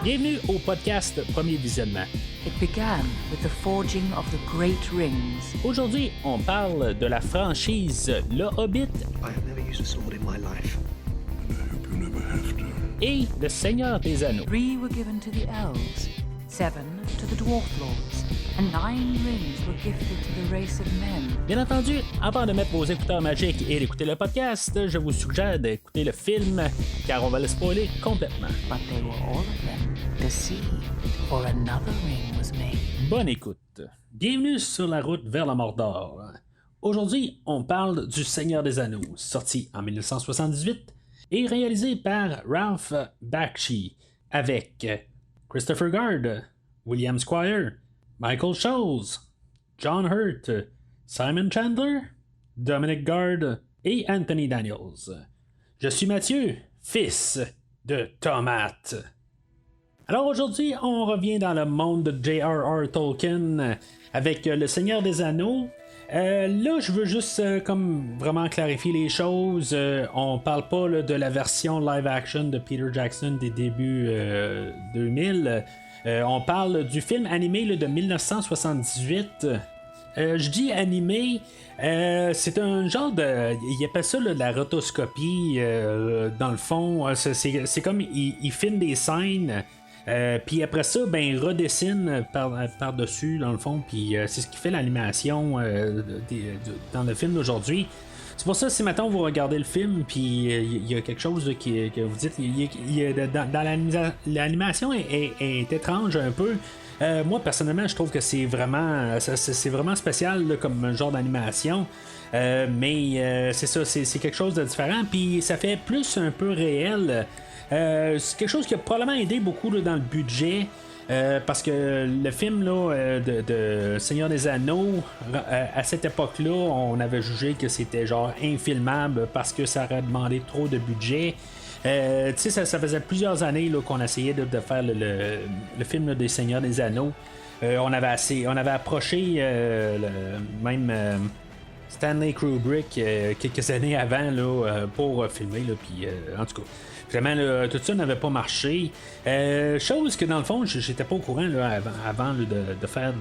Bienvenue au podcast Premier Visionnement. It began with the forging of the great rings. Aujourd'hui, on parle de la franchise Le Hobbit. I have never used a sword in my life. And I hope you never have to. Et Le Seigneur des Anneaux. 3 were given to the elves, 7 to the dwarf lords, and 9 rings were gifted to the race of men. Bien entendu, avant de mettre vos écouteurs magiques et d'écouter le podcast, je vous suggère d'écouter le film, car on va le spoiler complètement. But they were all of them deceived, for another ring was made. Bonne écoute. Bienvenue sur la route vers la Mordor. Aujourd'hui, on parle du Seigneur des Anneaux, sorti en 1978 et réalisé par Ralph Bakshi, avec Christopher Guard, William Squire, Michael Scholes, John Hurt, Simon Chandler, Dominic Guard et Anthony Daniels. Je suis Mathieu, fils de Tomate. Alors aujourd'hui, on revient dans le monde de J.R.R. Tolkien avec Le Seigneur des Anneaux. Là, je veux juste comme vraiment clarifier les choses. On parle pas là, de la version live action de Peter Jackson des débuts 2000. On parle du film animé là, de 1978. Je dis animé, c'est un genre de. Il appelle ça là, de la rotoscopie. Dans le fond, c'est comme il filme des scènes. Puis après ça, ben, il redessine par-dessus, dans le fond, puis c'est ce qui fait l'animation dans le film d'aujourd'hui. C'est pour ça, si maintenant vous regardez le film, puis il y a quelque chose que vous dites, dans l'animation est étrange un peu. Moi, personnellement, je trouve que c'est vraiment spécial là, comme genre d'animation. Mais c'est ça, c'est quelque chose de différent, puis ça fait plus un peu réel. C'est quelque chose qui a probablement aidé beaucoup là, dans le budget. Parce que le film là, de Seigneur des Anneaux, à cette époque-là, on avait jugé que c'était genre infilmable parce que ça aurait demandé trop de budget. Tu sais, ça faisait plusieurs années là, qu'on essayait de faire le film là, des Seigneurs des Anneaux. On avait approché même Stanley Kubrick quelques années avant là, pour filmer. Puis, en tout cas. Vraiment, là, tout ça n'avait pas marché. Chose que dans le fond, j'étais pas au courant là, avant là, de faire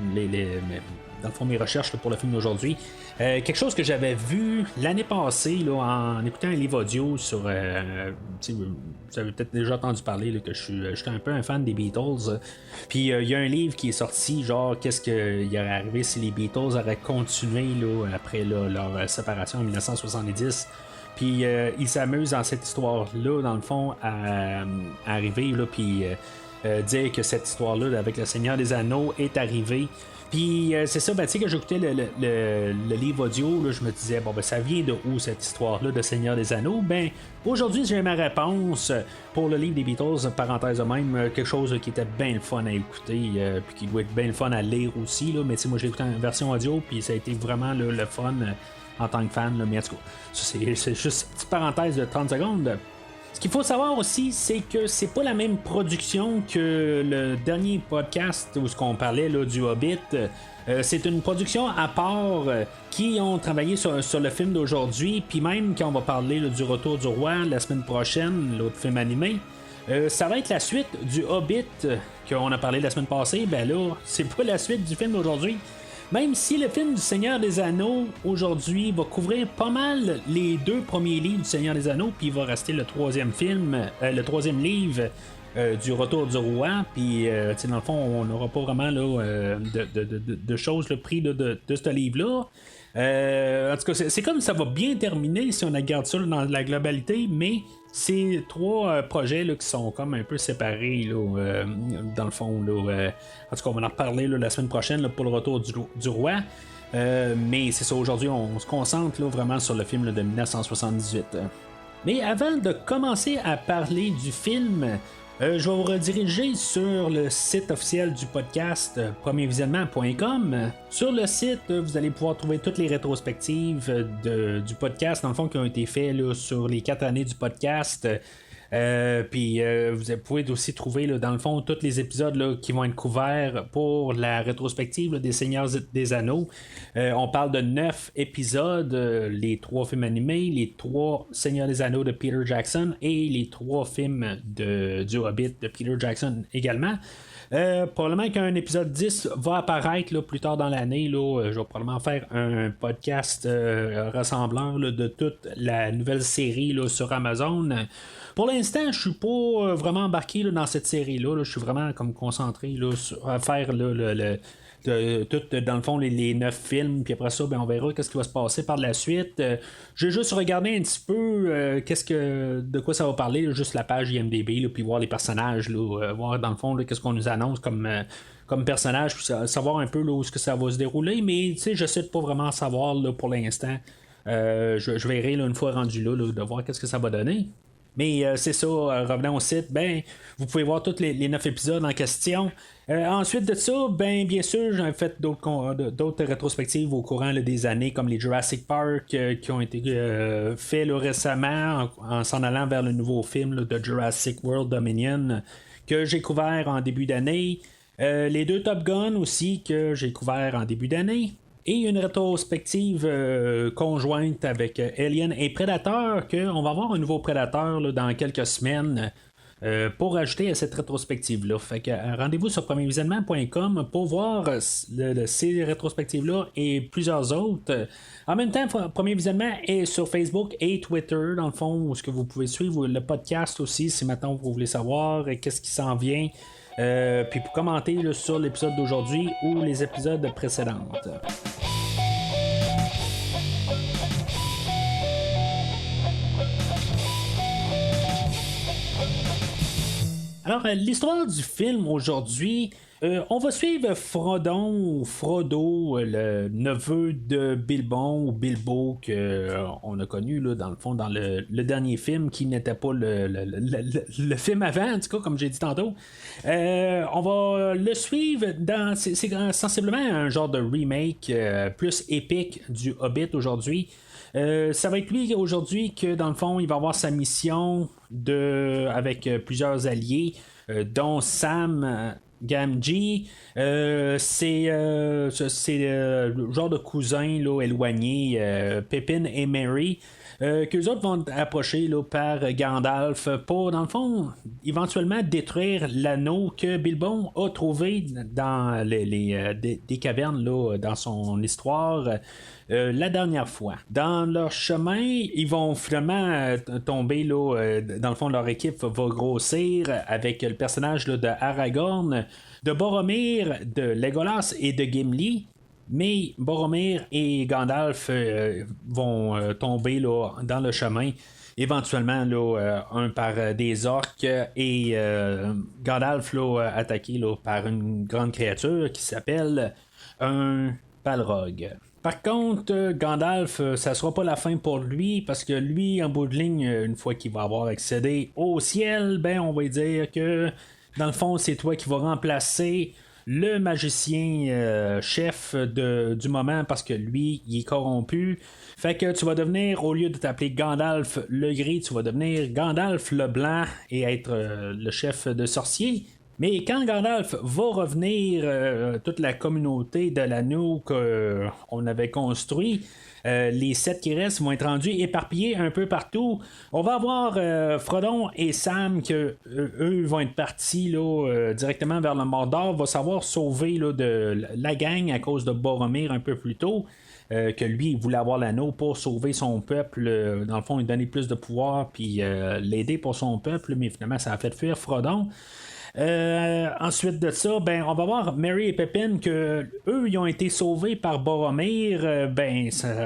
dans le fond, mes recherches là, pour le film d'aujourd'hui. Quelque chose que j'avais vu l'année passée là, en écoutant un livre audio sur. Vous avez peut-être déjà entendu parler là, que j'étais un peu un fan des Beatles. Puis il y a un livre qui est sorti, genre qu'est-ce qu'il aurait arrivé si les Beatles auraient continué là, après là, leur séparation en 1970. Puis il s'amuse dans cette histoire-là, dans le fond, à arriver, là, puis dire que cette histoire-là, avec le Seigneur des Anneaux, est arrivée. Puis c'est ça, ben, tu sais, que j'écoutais le livre audio, là, je me disais, bon, ben, ça vient de où cette histoire-là de Seigneur des Anneaux? Ben, aujourd'hui, j'ai ma réponse pour le livre des Beatles, parenthèse de même, quelque chose qui était bien le fun à écouter, puis qui doit être bien le fun à lire aussi, là, mais tu sais, moi, j'ai écouté en version audio, puis ça a été vraiment là, le fun. En tant que fan, là, mais en tout cas, c'est juste une petite parenthèse de 30 secondes. Ce qu'il faut savoir aussi, c'est que c'est pas la même production que le dernier podcast où on parlait là, du Hobbit. C'est une production à part qui ont travaillé sur le film d'aujourd'hui, puis même quand on va parler là, du Retour du Roi la semaine prochaine, l'autre film animé. Ça va être la suite du Hobbit qu'on a parlé la semaine passée. Ben là, c'est pas la suite du film d'aujourd'hui. Même si le film du Seigneur des Anneaux aujourd'hui va couvrir pas mal les 2 premiers livres du Seigneur des Anneaux, puis il va rester le 3e film, le 3e livre du Retour du Roi, puis dans le fond on n'aura pas vraiment là, de choses pris de ce livre-là. En tout cas, c'est comme ça va bien terminer si on regarde ça là, dans la globalité, mais c'est 3 projets là, qui sont comme un peu séparés là, dans le fond. Là, en tout cas, on va en reparler là, la semaine prochaine là, pour le Retour du Roi. Mais c'est ça, aujourd'hui, on se concentre là, vraiment sur le film là, de 1978. Mais avant de commencer à parler du film, je vais vous rediriger sur le site officiel du podcast premiervisionnement.com. Sur le site, vous allez pouvoir trouver toutes les rétrospectives du podcast, dans le fond, qui ont été faites là, sur les 4 années du podcast. Puis vous pouvez aussi trouver là, dans le fond tous les épisodes là, qui vont être couverts pour la rétrospective là, des Seigneurs des Anneaux. On parle de 9 épisodes, les 3 films animés, les 3 Seigneurs des Anneaux de Peter Jackson et les 3 films du Hobbit de Peter Jackson également. Probablement qu'un épisode 10 va apparaître là, plus tard dans l'année. Là, je vais probablement faire un podcast rassemblant là, de toute la nouvelle série là, sur Amazon. Pour l'instant, je suis pas vraiment embarqué là, dans cette série-là. Là. Je suis vraiment comme concentré là, à faire là, tout dans le fond les 9 films, puis après ça on verra qu'est-ce qui va se passer par la suite. J'ai juste regardé un petit peu de quoi ça va parler là, juste la page IMDb là, puis voir les personnages là, voir dans le fond là, qu'est-ce qu'on nous annonce comme personnage, puis savoir un peu là, où est-ce que ça va se dérouler, mais tu sais j'essaie de pas vraiment savoir là, pour l'instant. Je verrai là, une fois rendu là, de voir qu'est-ce que ça va donner. Mais c'est ça, revenons au site, vous pouvez voir tous les 9 épisodes en question. Ensuite de ça, bien sûr, j'ai fait d'autres rétrospectives au courant là, des années, comme les Jurassic Park qui ont été faits là, récemment en s'en allant vers le nouveau film là, de Jurassic World Dominion que j'ai couvert en début d'année. Les 2 Top Gun aussi que j'ai couvert en début d'année. Et une rétrospective conjointe avec Alien et Predator, qu'on va avoir un nouveau Predator là, dans quelques semaines pour ajouter à cette rétrospective-là. Fait que rendez-vous sur premiervisionnement.com pour voir ces rétrospectives-là et plusieurs autres. En même temps, Premier Visionnement est sur Facebook et Twitter, dans le fond, où ce que vous pouvez suivre le podcast aussi, si maintenant vous voulez savoir qu'est-ce qui s'en vient. Puis pour commenter là, sur l'épisode d'aujourd'hui ou les épisodes précédents. Alors, l'histoire du film aujourd'hui, on va suivre Frodo, le neveu de Bilbon ou Bilbo qu'on a connu là, dans le fond dans le dernier film qui n'était pas le film avant, en tout cas, comme j'ai dit tantôt. On va le suivre c'est sensiblement un genre de remake plus épique du Hobbit aujourd'hui. Ça va être lui aujourd'hui que dans le fond il va avoir sa mission avec plusieurs alliés dont Sam Gamgee. C'est le genre de cousin là, éloigné, Pippin et Merry. Qu'eux autres vont approcher là, par Gandalf pour, dans le fond, éventuellement détruire l'anneau que Bilbo a trouvé dans des cavernes là, dans son histoire la dernière fois. Dans leur chemin, ils vont finalement tomber là, dans le fond, leur équipe va grossir avec le personnage là, de Aragorn, de Boromir, de Legolas et de Gimli. Mais Boromir et Gandalf vont tomber là, dans le chemin, éventuellement là, un par des orques et Gandalf là, attaqué là, par une grande créature qui s'appelle un Balrog. Par contre, Gandalf, ça sera pas la fin pour lui, parce que lui, en bout de ligne, une fois qu'il va avoir accédé au ciel, on va dire que dans le fond, c'est toi qui vas remplacer le magicien chef du moment, parce que lui, il est corrompu. Fait que tu vas devenir, au lieu de t'appeler Gandalf le Gris, tu vas devenir Gandalf le Blanc et être le chef de sorcier. Mais quand Gandalf va revenir, toute la communauté de l'anneau qu'on avait construit, les 7 qui restent vont être rendus éparpillés un peu partout. On va avoir Frodon et Sam que eux vont être partis là, directement vers le Mordor, va savoir sauver là, de la gang à cause de Boromir un peu plus tôt. Que lui, il voulait avoir l'anneau pour sauver son peuple, dans le fond, il donnait plus de pouvoir puis l'aider pour son peuple, mais finalement ça a fait fuir Frodon. Ensuite de ça, on va voir Merry et Pippin que eux ils ont été sauvés par Boromir,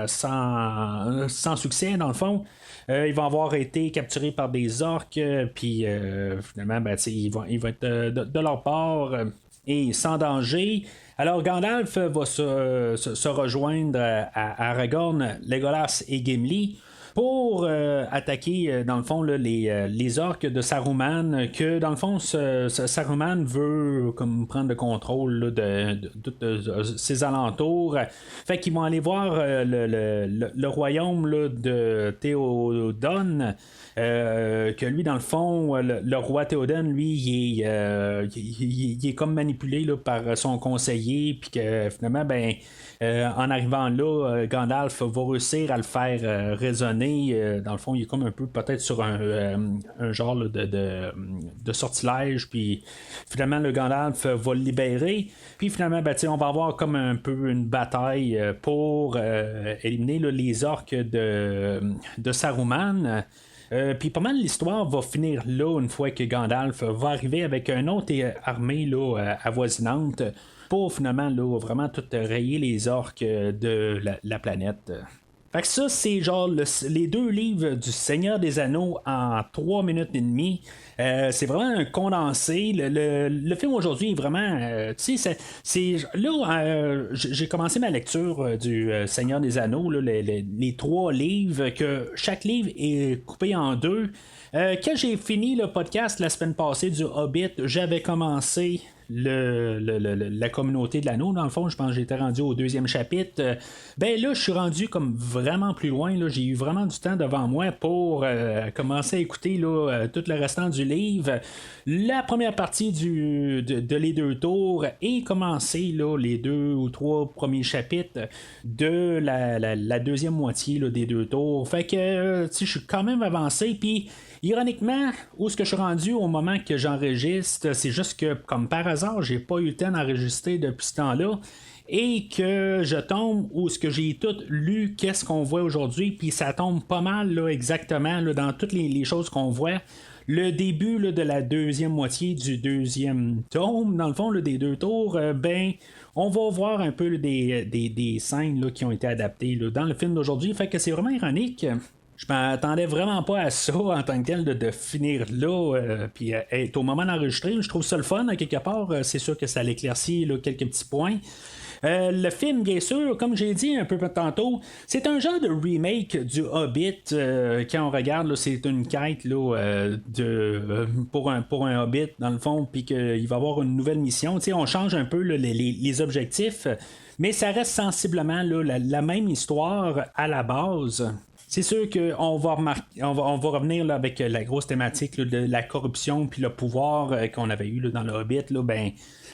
sans succès dans le fond. Ils vont avoir été capturés par des orques, puis finalement ils vont être de leur part et sans danger. Alors Gandalf va se rejoindre à Aragorn, Legolas et Gimli pour attaquer, dans le fond, là, les orques de Saruman, que dans le fond, Saruman veut comme prendre le contrôle là, de ses alentours. Fait qu'ils vont aller voir le royaume là, de Théoden. Que lui, dans le fond, le roi Théoden, lui, il est comme manipulé là, par son conseiller, puis que finalement, en arrivant là, Gandalf va réussir à le faire raisonner. Dans le fond, il est comme un peu peut-être sur un genre là, de sortilège, puis finalement, le Gandalf va le libérer, puis finalement, on va avoir comme un peu une bataille pour éliminer là, les orques de Saruman. Puis pas mal l'histoire va finir là une fois que Gandalf va arriver avec une autre armée là, avoisinante pour finalement là, vraiment tout rayer les orques de la planète. Fait que ça, c'est genre les 2 livres du Seigneur des Anneaux en 3 minutes et demie. C'est vraiment un condensé. Le film aujourd'hui est vraiment. Tu sais, là, j'ai commencé ma lecture du Seigneur des Anneaux, là, les 3 livres, que chaque livre est coupé en 2. Quand j'ai fini le podcast la semaine passée du Hobbit, j'avais commencé la communauté de l'anneau. Dans le fond, je pense que j'étais rendu au 2e chapitre. Là, je suis rendu comme vraiment plus loin. Là. J'ai eu vraiment du temps devant moi pour commencer à écouter là, tout le restant du livre. La première partie de les 2 tours et commencer là, les 2 ou 3 premiers chapitres de la deuxième moitié là, des 2 tours. Fait que je suis quand même avancé. Puis ironiquement, où est-ce que je suis rendu au moment que j'enregistre, c'est juste que, comme par hasard, j'ai pas eu le temps d'enregistrer depuis ce temps-là. Et que je tombe où ce que j'ai tout lu, qu'est-ce qu'on voit aujourd'hui, puis ça tombe pas mal là, exactement là, dans toutes les choses qu'on voit. Le début là, de la deuxième moitié du 2e tome, dans le fond, là, des 2 tours, on va voir un peu là, des scènes là, qui ont été adaptées là, dans le film d'aujourd'hui. Fait que c'est vraiment ironique. Je m'attendais vraiment pas à ça en tant que tel de finir là puis être au moment d'enregistrer. Je trouve ça le fun à quelque part. C'est sûr que ça l'éclaircit là, quelques petits points. Le film, bien sûr, comme j'ai dit un peu tantôt, c'est un genre de remake du Hobbit. Quand on regarde, là, c'est une quête là, pour un Hobbit, dans le fond, puis qu'il va y avoir une nouvelle mission. T'sais, on change un peu là, les objectifs, mais ça reste sensiblement là, la même histoire à la base. C'est sûr qu'on va revenir là, avec la grosse thématique là, de la corruption puis le pouvoir qu'on avait eu là, dans le Hobbit. Là,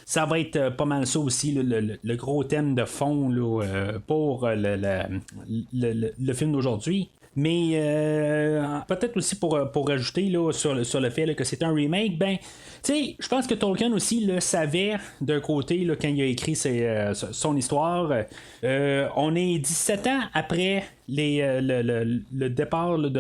ça va être pas mal ça aussi, là, le gros thème de fond là, pour le film d'aujourd'hui. Mais peut-être aussi pour rajouter là, sur le fait là, que c'est un remake, je pense que Tolkien aussi le savait d'un côté là, quand il a écrit son histoire. On est 17 ans après le départ là,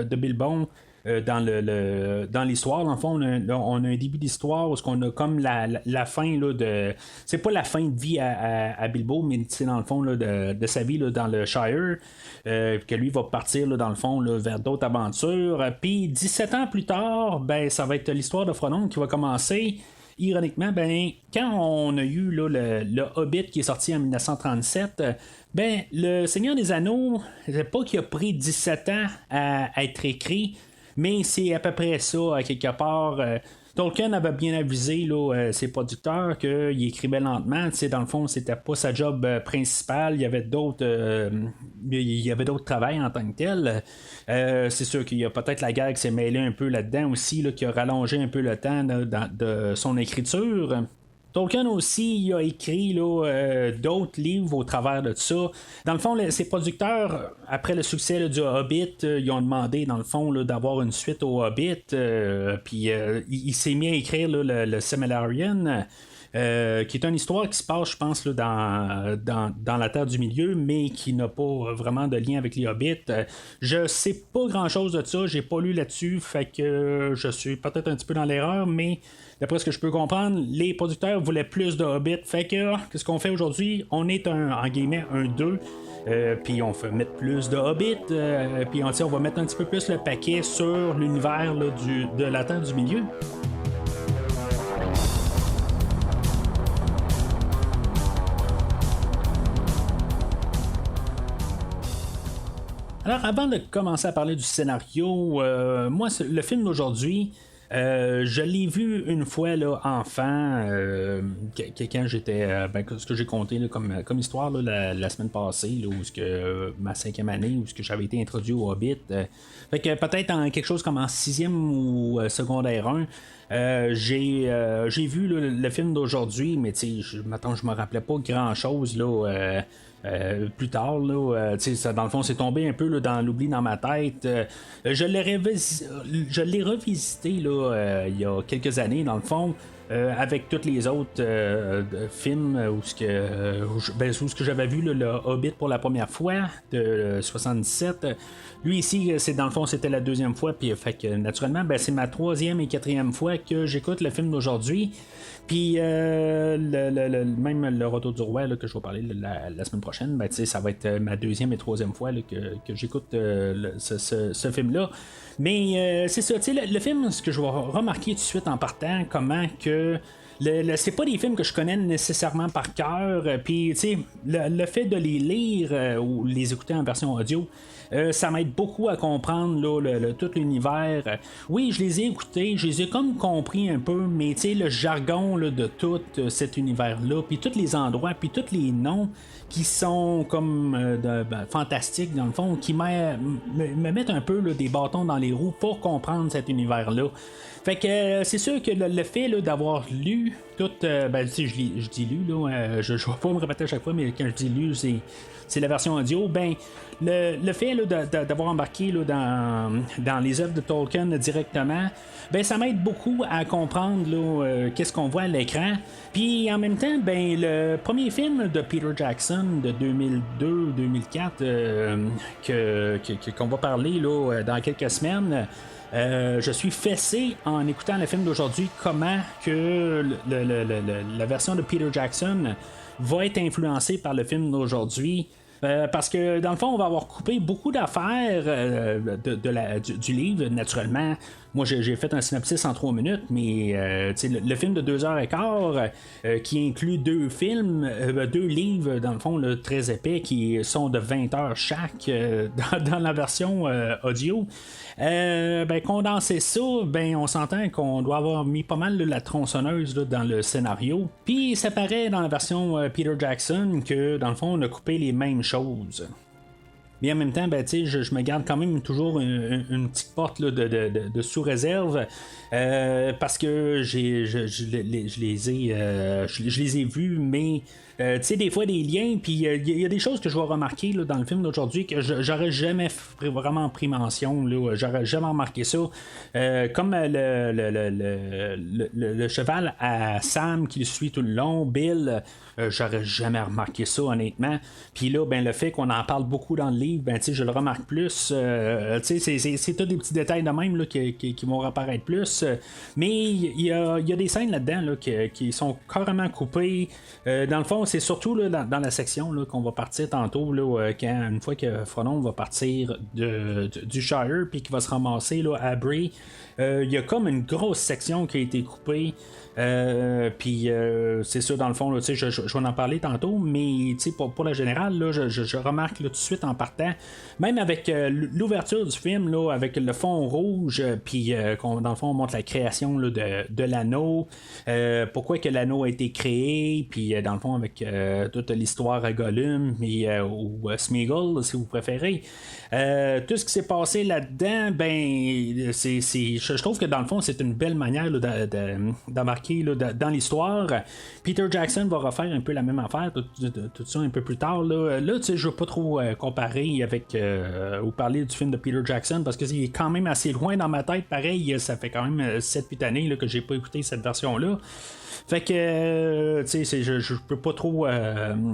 de Bilbon. Dans l'histoire, dans le fond, on a un début d'histoire où on a comme la fin là, de. C'est pas la fin de vie à Bilbo, mais c'est dans le fond là, de sa vie là, dans le Shire. Que lui va partir là, dans le fond là, vers d'autres aventures. Puis 17 ans plus tard, ça va être l'histoire de Frodon qui va commencer. Ironiquement, quand on a eu là, le Hobbit qui est sorti en 1937, le Seigneur des Anneaux, c'est pas qu'il a pris 17 ans à être écrit, mais c'est à peu près ça, à quelque part. Tolkien avait bien avisé là, ses producteurs qu'il écrivait lentement. Dans le fond, c'était pas sa job principale. Il y avait d'autres travails en tant que tel. C'est sûr qu'il y a peut-être la guerre qui s'est mêlée un peu là-dedans aussi, là, qui a rallongé un peu le temps de son écriture. Tolkien aussi il a écrit là, d'autres livres au travers de ça. Dans le fond, ses producteurs, après le succès là, du Hobbit, ils ont demandé dans le fond là, d'avoir une suite au Hobbit. Puis il s'est mis à écrire là, le Silmarillion. Qui est une histoire qui se passe, je pense, là, dans la Terre du Milieu, mais qui n'a pas vraiment de lien avec les Hobbits. Je sais pas grand-chose de ça, j'ai pas lu là-dessus, fait que je suis peut-être un petit peu dans l'erreur, mais d'après ce que je peux comprendre, les producteurs voulaient plus de Hobbits, fait que qu'est-ce qu'on fait aujourd'hui? On est en guillemets un 2. Puis on fait mettre plus de Hobbit, puis on va mettre un petit peu plus le paquet sur l'univers là, de la Terre du Milieu. Alors, avant de commencer à parler du scénario, moi, le film d'aujourd'hui, je l'ai vu une fois là, enfant, quand j'étais. Ce que j'ai compté là, comme histoire là, la semaine passée, là, où ma 5e année, où j'avais été introduit au Hobbit. Fait que peut-être en quelque chose comme en 6e ou secondaire 1. J'ai vu là, le film d'aujourd'hui, mais je me rappelais pas grand chose là. Plus tard, là, ça, dans le fond, c'est tombé un peu là, dans l'oubli dans ma tête. Je l'ai revisité là, il y a quelques années, dans le fond. Avec tous les autres films où ce que j'avais vu là, le Hobbit pour la première fois de 77. Lui ici, c'est dans le fond, c'était la 2e fois, puis fait que naturellement, c'est ma 3e et 4e fois que j'écoute le film d'aujourd'hui. Puis même le Retour du Roi là, que je vais parler la semaine prochaine, ça va être ma 2e et 3e fois là, que j'écoute ce film-là. Mais c'est ça, le film, ce que je vais remarquer tout de suite en partant, comment que c'est pas des films que je connais nécessairement par cœur, puis le fait de les lire ou les écouter en version audio, ça m'aide beaucoup à comprendre là, tout l'univers. Oui, je les ai écoutés, je les ai comme compris un peu, mais le jargon là, de tout cet univers-là, puis tous les endroits, puis tous les noms qui sont comme fantastiques dans le fond, qui me mettent un peu là, des bâtons dans les roues pour comprendre cet univers-là. Fait que c'est sûr que le fait là, d'avoir lu tout, je dis lu là, je vais pas me répéter à chaque fois, mais quand je dis lu, c'est la version audio. Le fait là, d'avoir embarqué là, dans les œuvres de Tolkien directement, ça m'aide beaucoup à comprendre là, qu'est-ce qu'on voit à l'écran. Puis en même temps, le premier film de Peter Jackson de 2002-2004 qu'on va parler là, dans quelques semaines. Je suis fessé en écoutant le film d'aujourd'hui comment que la version de Peter Jackson va être influencée par le film d'aujourd'hui. Parce que dans le fond, on va avoir coupé beaucoup d'affaires du livre, naturellement. Moi, j'ai fait un synopsis en 3 minutes, mais le film de 2h15 qui inclut 2 films, 2 livres, dans le fond, là, très épais, qui sont de 20 heures chaque dans la version audio. Condenser ça, on s'entend qu'on doit avoir mis pas mal la tronçonneuse là, dans le scénario. Puis ça paraît dans la version Peter Jackson que, dans le fond, on a coupé les mêmes choses. Mais en même temps, je me garde quand même toujours une petite porte là, de sous-réserve parce que je les ai vus, mais des fois des liens, puis il y a des choses que je vais remarquer là, dans le film d'aujourd'hui que j'aurais jamais vraiment pris mention, là, j'aurais jamais remarqué ça. Comme le cheval à Sam qui le suit tout le long, Bill. J'aurais jamais remarqué ça honnêtement. Puis là, le fait qu'on en parle beaucoup dans le livre, je le remarque plus. C'est tous des petits détails de même là, qui vont réapparaître plus. Mais il y a des scènes là-dedans là, qui sont carrément coupées. Dans le fond, c'est surtout là, dans la section là, qu'on va partir tantôt, là, une fois que Frodon va partir du Shire puis qu'il va se ramasser là, à Bree. Il y a comme une grosse section qui a été coupée. Puis c'est ça dans le fond là, je vais en parler tantôt, mais pour la générale là, je remarque là, tout de suite en partant, même avec l'ouverture du film là, avec le fond rouge, puis dans le fond on montre la création là, de l'anneau, pourquoi que l'anneau a été créé, puis dans le fond avec toute l'histoire à Gollum ou Sméagol si vous préférez, tout ce qui s'est passé là-dedans, je trouve que dans le fond c'est une belle manière là, d'embarquer là, dans l'histoire. Peter Jackson va refaire un peu la même affaire, tout ça un peu plus tard. Là je ne veux pas trop comparer avec ou parler du film de Peter Jackson parce que c'est quand même assez loin dans ma tête. Pareil, ça fait quand même 7-8 années là, que j'ai pas écouté cette version-là. Fait que, je peux pas trop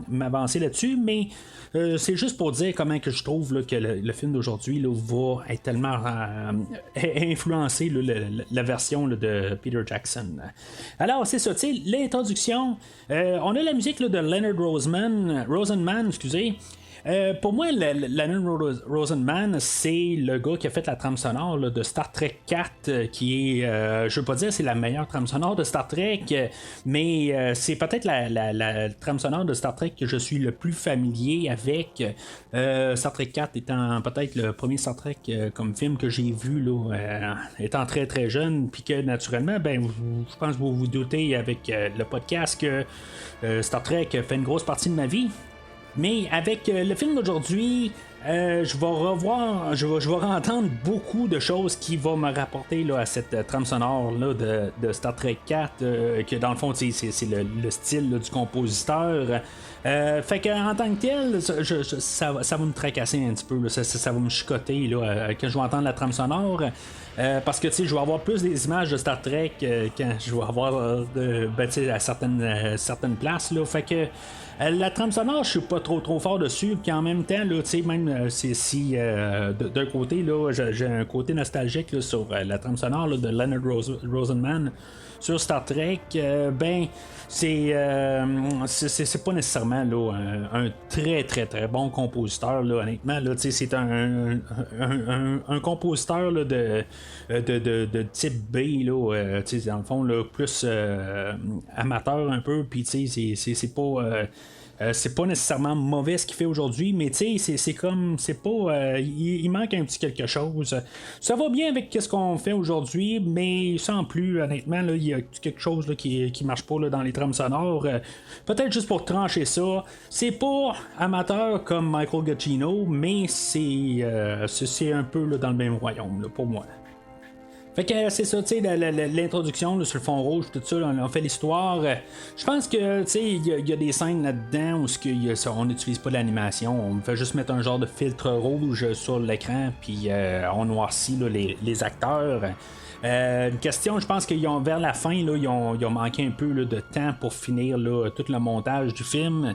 m'avancer là-dessus, mais c'est juste pour dire comment que je trouve là, que le film d'aujourd'hui là, va être tellement influencé là, la version là, de Peter Jackson. Alors, c'est ça, l'introduction. On a la musique là, de Leonard Rosenman, excusez. Pour moi, Leonard Rosenman, c'est le gars qui a fait la trame sonore là, de Star Trek 4, qui est, je veux pas dire c'est la meilleure trame sonore de Star Trek, mais c'est peut-être la trame sonore de Star Trek que je suis le plus familier avec. Star Trek 4 étant peut-être le premier Star Trek comme film que j'ai vu là, étant très très jeune, puis que naturellement, ben, je pense que vous vous doutez avec le podcast que Star Trek fait une grosse partie de ma vie. Mais avec le film d'aujourd'hui, je vais entendre beaucoup de choses qui vont me rapporter là, à cette trame sonore là, de Star Trek 4, que dans le fond c'est le style là, du compositeur. Fait qu'en tant que tel, ça va me tracasser un petit peu, là, ça va me chicoter là, quand je vais entendre la trame sonore. Parce que je vais avoir plus des images de Star Trek quand je vais avoir à certaines places. Là, fait que la trame sonore, je suis pas trop fort dessus. Puis en même temps, là, même si d'un côté, là, j'ai un côté nostalgique là, sur la trame sonore là, de Leonard Rosenman sur Star Trek, ben c'est pas nécessairement là, un très très très bon compositeur là, honnêtement là, c'est un compositeur là, de type B là, dans le fond là, plus amateur un peu, puis c'est pas c'est pas nécessairement mauvais ce qu'il fait aujourd'hui, mais c'est comme, c'est pas, il manque un petit quelque chose. Ça va bien avec ce qu'on fait aujourd'hui, mais sans plus, honnêtement, il y a quelque chose là, qui marche pas là, dans les trames sonores. Peut-être juste pour trancher ça, c'est pas amateur comme Michael Giacchino, mais c'est un peu là, dans le même royaume là, pour moi. Fait que c'est ça, tu sais, l'introduction là, sur le fond rouge, tout ça, on fait l'histoire. Je pense que, tu sais, il y a des scènes là-dedans où on n'utilise pas l'animation, on fait juste mettre un genre de filtre rouge sur l'écran, puis on noircit là, les acteurs. Une question, je pense qu'ils ont vers la fin, là, ils ont manqué un peu là, de temps pour finir là, tout le montage du film.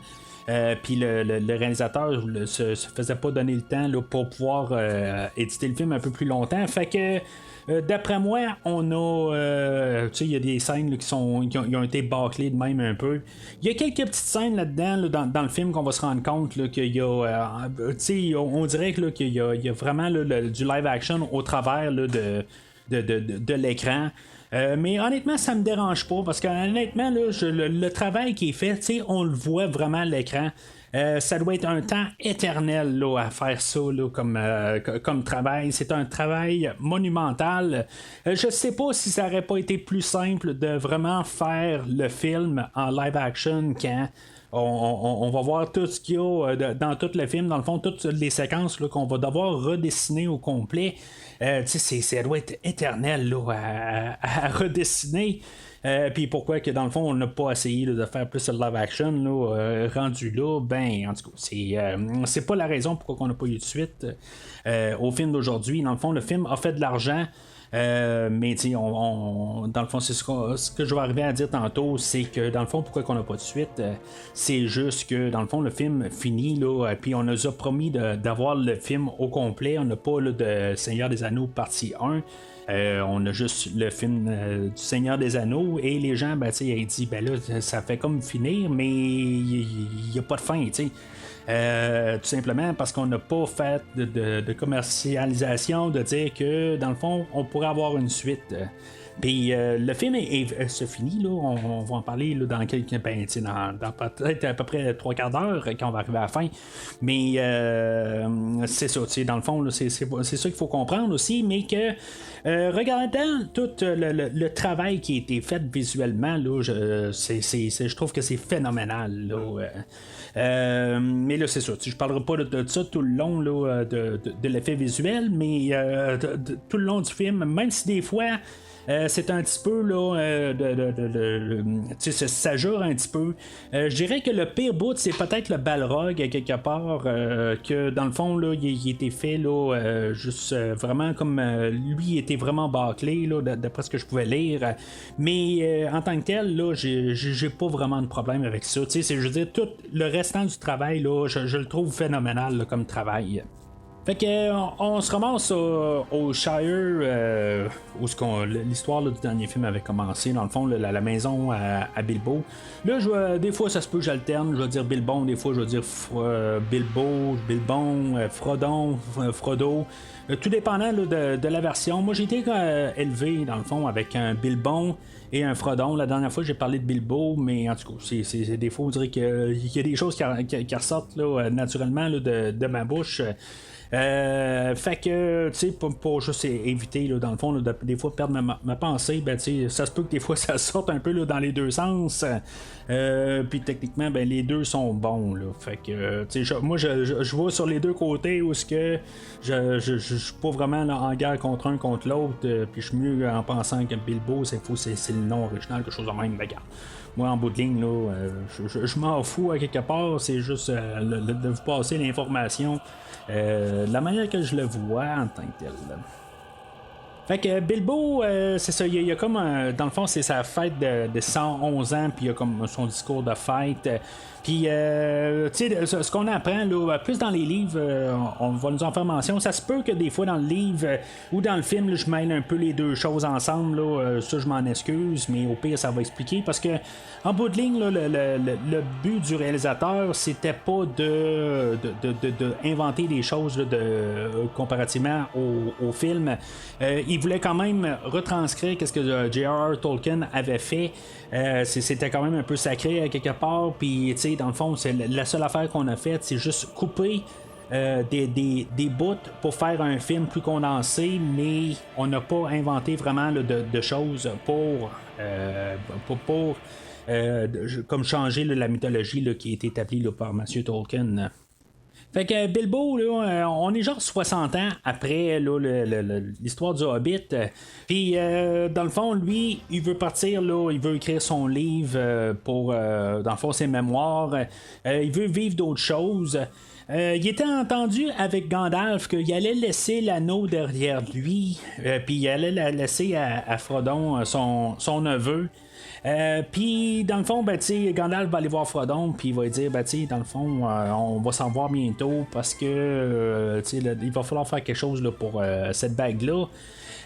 Puis le réalisateur se faisait pas donner le temps là, pour pouvoir éditer le film un peu plus longtemps. Fait que d'après moi, on a il y a des scènes là, qui ont été bâclées de même un peu. Il y a quelques petites scènes là-dedans là, dans le film qu'on va se rendre compte là, qu'il y a on dirait que, là, qu'il y a vraiment là, du live action au travers là, de l'écran. Mais honnêtement, ça me dérange pas parce que honnêtement, là, le travail qui est fait, on le voit vraiment à l'écran. Ça doit être un temps éternel là, à faire ça là, comme travail. C'est un travail monumental. Je sais pas si ça aurait pas été plus simple de vraiment faire le film en live action quand on va voir tout ce qu'il y a dans tout le film, dans le fond, toutes les séquences là, qu'on va devoir redessiner au complet. Ça doit être éternel là, à redessiner. Puis pourquoi que dans le fond on n'a pas essayé là, de faire plus de live action là, rendu là, ben en tout cas c'est pas la raison pourquoi on n'a pas eu de suite au film d'aujourd'hui. Dans le fond, le film a fait de l'argent. Mais dans le fond, c'est ce que je vais arriver à dire tantôt, c'est que dans le fond, pourquoi qu'on n'a pas de suite, c'est juste que dans le fond, le film finit là, puis on nous a promis d'avoir le film au complet. On n'a pas là, de Seigneur des Anneaux partie 1. On a juste le film du Seigneur des Anneaux et les gens, ils disent, là, ça fait comme finir, mais il n'y a pas de fin, tu sais. Tout simplement parce qu'on n'a pas fait de commercialisation, de dire que dans le fond on pourrait avoir une suite. Puis le film se finit là, on va en parler là, dans quelques dans peut-être à peu près 3/4 d'heure quand on va arriver à la fin. Mais c'est ça, dans le fond là, c'est ça qu'il faut comprendre aussi, mais que regardant tout le travail qui a été fait visuellement là, je trouve que c'est phénoménal là. Mais là c'est ça, je parlerai pas de ça tout le long là, de l'effet visuel, mais tout le long du film, même si des fois c'est un petit peu là, ça jure un petit peu. Je dirais que le pire bout, c'est peut-être le Balrog à quelque part, que dans le fond là, il était fait là, juste vraiment comme lui était vraiment bâclé là, d'après ce que je pouvais lire. Mais en tant que tel, là, j'ai pas vraiment de problème avec ça. Je veux dire, tout le restant du travail là, je le trouve phénoménal là, comme travail. Fait que on se ramasse au Shire où l'histoire du dernier film avait commencé, dans le fond, la maison à Bilbo. Là, des fois ça se peut que j'alterne, je vais dire Bilbon, des fois je vais dire Bilbo, Bilbon, Frodon, Frodo. Tout dépendant là, de la version. Moi j'ai été élevé dans le fond avec un Bilbon et un Frodon. La dernière fois j'ai parlé de Bilbo, mais en tout cas, c'est des fois on dirait qu'il y a des choses qui ressortent là, naturellement là, de ma bouche. Fait que, tu sais, pour juste éviter, là, dans le fond, là, des fois perdre ma pensée, ben, tu sais, ça se peut que des fois ça sorte un peu là, dans les deux sens. Puis techniquement, ben, les deux sont bons, là. Fait que, tu sais, moi, je vois sur les deux côtés où ce que je suis pas vraiment là, en guerre contre un contre l'autre. Puis je suis mieux en pensant que Bilbo, c'est le nom original, quelque chose de même, regarde. Moi, en bout de ligne, là, je m'en fous à quelque part, c'est juste de vous passer l'information de la manière que je le vois en tant que tel. Fait que Bilbo, c'est ça, il y a comme dans le fond, c'est sa fête de 111 ans, puis il y a comme son discours de fête. Puis, tu sais, ce qu'on apprend, là, plus dans les livres, on va nous en faire mention. Ça se peut que des fois, dans le livre ou dans le film, là, je mêle un peu les deux choses ensemble. Là, ça, je m'en excuse, mais au pire, ça va expliquer. Parce que, en bout de ligne, là, le but du réalisateur, c'était pas de inventer des choses là, comparativement au film. Il voulait quand même retranscrire ce que J.R.R. Tolkien avait fait. C'était quand même un peu sacré à quelque part. Puis, tu sais, dans le fond, c'est la seule affaire qu'on a faite, c'est juste couper des bouts pour faire un film plus condensé, mais on n'a pas inventé vraiment là, de choses pour comme changer là, la mythologie là, qui a été établie là, par M. Tolkien. Fait que Bilbo, là, on est genre 60 ans après là, l'histoire du Hobbit. Puis, dans le fond, lui, il veut partir, là, il veut écrire son livre pour, dans le fond, ses mémoires. Il veut vivre d'autres choses. Il était entendu avec Gandalf qu'il allait laisser l'anneau derrière lui, puis il allait la laisser à Frodon, son neveu. Puis dans le fond, ben, Gandalf va aller voir Frodon, puis il va lui dire, ben, dans le fond, on va s'en voir bientôt parce que il va falloir faire quelque chose là, pour cette bague-là.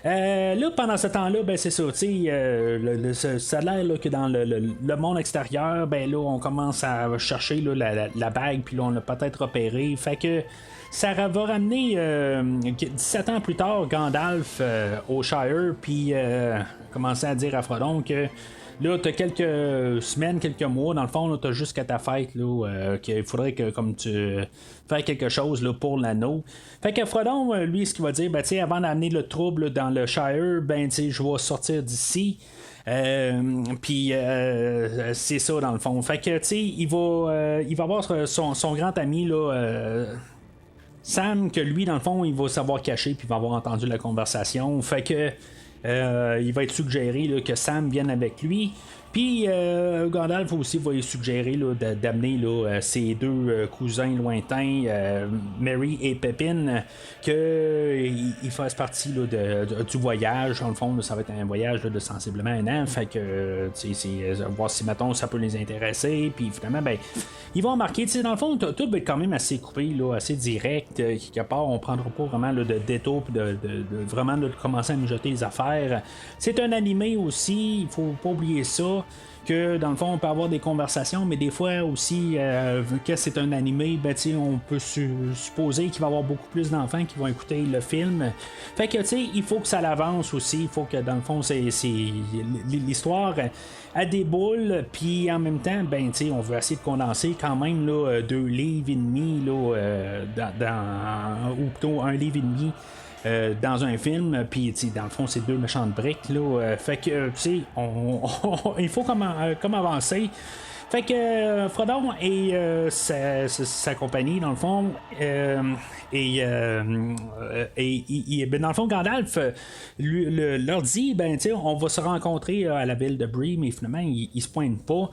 Là, pendant ce temps-là, ben, c'est ça, ça a l'air là, que dans le monde extérieur, ben là, on commence à chercher là, la bague, puis là, on l'a peut-être repéré. Fait que ça va ramener 17 ans plus tard Gandalf au Shire, puis commencer à dire à Frodon que là, t'as quelques semaines, quelques mois, dans le fond, là, t'as jusqu'à ta fête, là, qu'il faudrait que comme tu fasses quelque chose là, pour l'anneau. Fait que Frodon, lui, ce qu'il va dire, ben, avant d'amener le trouble dans le Shire, ben, je vais sortir d'ici. Puis c'est ça, dans le fond. Fait que, il va avoir son grand ami, là, Sam, que lui, dans le fond, il va savoir cacher, puis il va avoir entendu la conversation. Fait que il va être suggéré là, que Sam vienne avec lui. Puis Gandalf aussi va lui suggérer là, d'amener là, ses deux cousins lointains, Merry et Pippin, qu'ils fassent partie là, du voyage. En le fond, là, ça va être un voyage là, de sensiblement un an. Fait que c'est voir si mettons ça peut les intéresser. Puis finalement, ben, ils vont remarquer, dans le fond, tout va être quand même assez coupé, là, assez direct. Quelque part, on prendra pas vraiment là, de détour, puis de vraiment là, de commencer à mijoter les affaires. C'est un animé aussi, il faut pas oublier ça. Que dans le fond on peut avoir des conversations, mais des fois aussi que c'est un animé, ben, on peut supposer qu'il va y avoir beaucoup plus d'enfants qui vont écouter le film. Fait que il faut que ça l'avance aussi, il faut que dans le fond c'est l'histoire à des boules, puis en même temps ben, on veut essayer de condenser quand même là, 2 livres et demi là, ou plutôt 1 livre et demi dans un film, puis dans le fond c'est 2 méchantes briques là, fait que il faut comme avancer. Fait que Frodon et sa compagnie dans le fond ben, dans le fond Gandalf leur dit ben on va se rencontrer à la ville de Bree, mais finalement ils se pointent pas.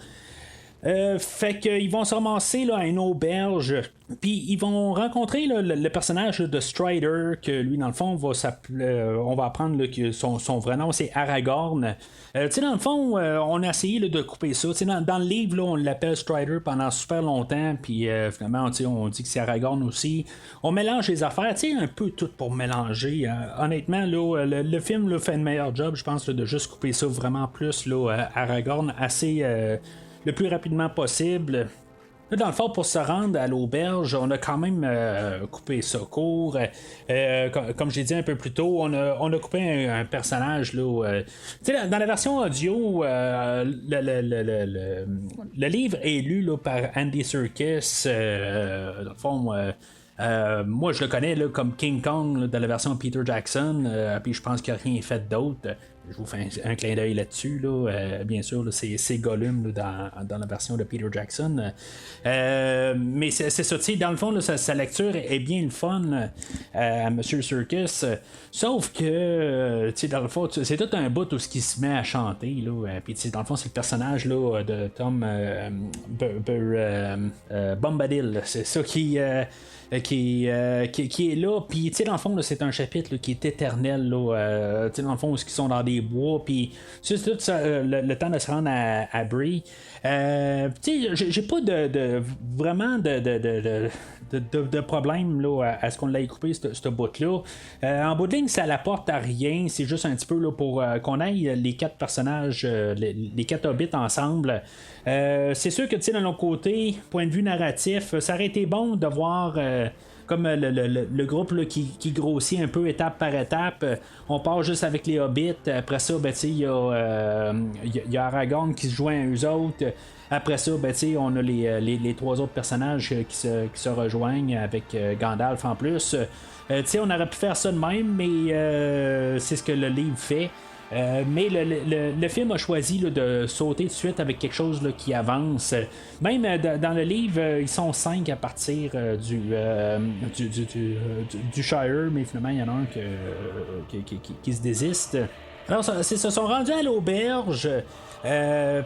Fait qu'ils vont se ramasser là, à une auberge, puis ils vont rencontrer là, le personnage de Strider, que lui, dans le fond, va s'appeler, on va apprendre là, que son vrai nom, c'est Aragorn. Dans le fond, on a essayé là, de couper ça. Dans le livre, là, on l'appelle Strider pendant super longtemps, puis finalement, on dit que c'est Aragorn aussi. On mélange les affaires, un peu tout pour mélanger. Honnêtement, là, le film là, fait un meilleur job, je pense, là, de juste couper ça vraiment plus, là, Aragorn, assez le plus rapidement possible. Là, dans le fond, pour se rendre à l'auberge, on a quand même coupé ça court. Comme j'ai dit un peu plus tôt, on a coupé un personnage. Là, dans la version audio, le livre est lu là, par Andy Serkis. Dans le fond, moi, je le connais là, comme King Kong là, dans la version Peter Jackson, puis je pense qu'il n'a rien fait d'autre. Je vous fais un clin d'œil là-dessus. Là. Bien sûr, là, c'est Gollum là, dans la version de Peter Jackson. Mais c'est ça, dans le fond, là, sa lecture est bien le fun à M. Serkis. Sauf que, dans le fond, c'est tout un bout où ce qui se met à chanter. Puis, dans le fond, c'est le personnage là, de Tom Bombadil. C'est ça qui est là, puis dans le fond là, c'est un chapitre là, qui est éternel là, dans le fond où ils sont dans des bois, puis c'est tout ça, le temps de se rendre à Bree. J'ai pas vraiment de problème là, à ce qu'on l'ait coupé ce bout là. En bout de ligne, ça l'apporte à rien, c'est juste un petit peu là, pour qu'on aille les 4 personnages, les 4 hobbits ensemble. C'est sûr que de l'autre côté, point de vue narratif, ça aurait été bon de voir comme le groupe là, qui grossit un peu étape par étape. On part juste avec les hobbits. Après ça, il y a Aragorn qui se joint à eux autres. Après ça, on a les 3 autres personnages qui se rejoignent avec Gandalf en plus. On aurait pu faire ça de même, mais c'est ce que le livre fait. Mais le film a choisi là, de sauter tout de suite avec quelque chose là, qui avance. Même dans le livre, ils sont 5 à partir du Shire, mais finalement, il y en a un qui se désiste. Alors, ils se sont rendus à l'auberge.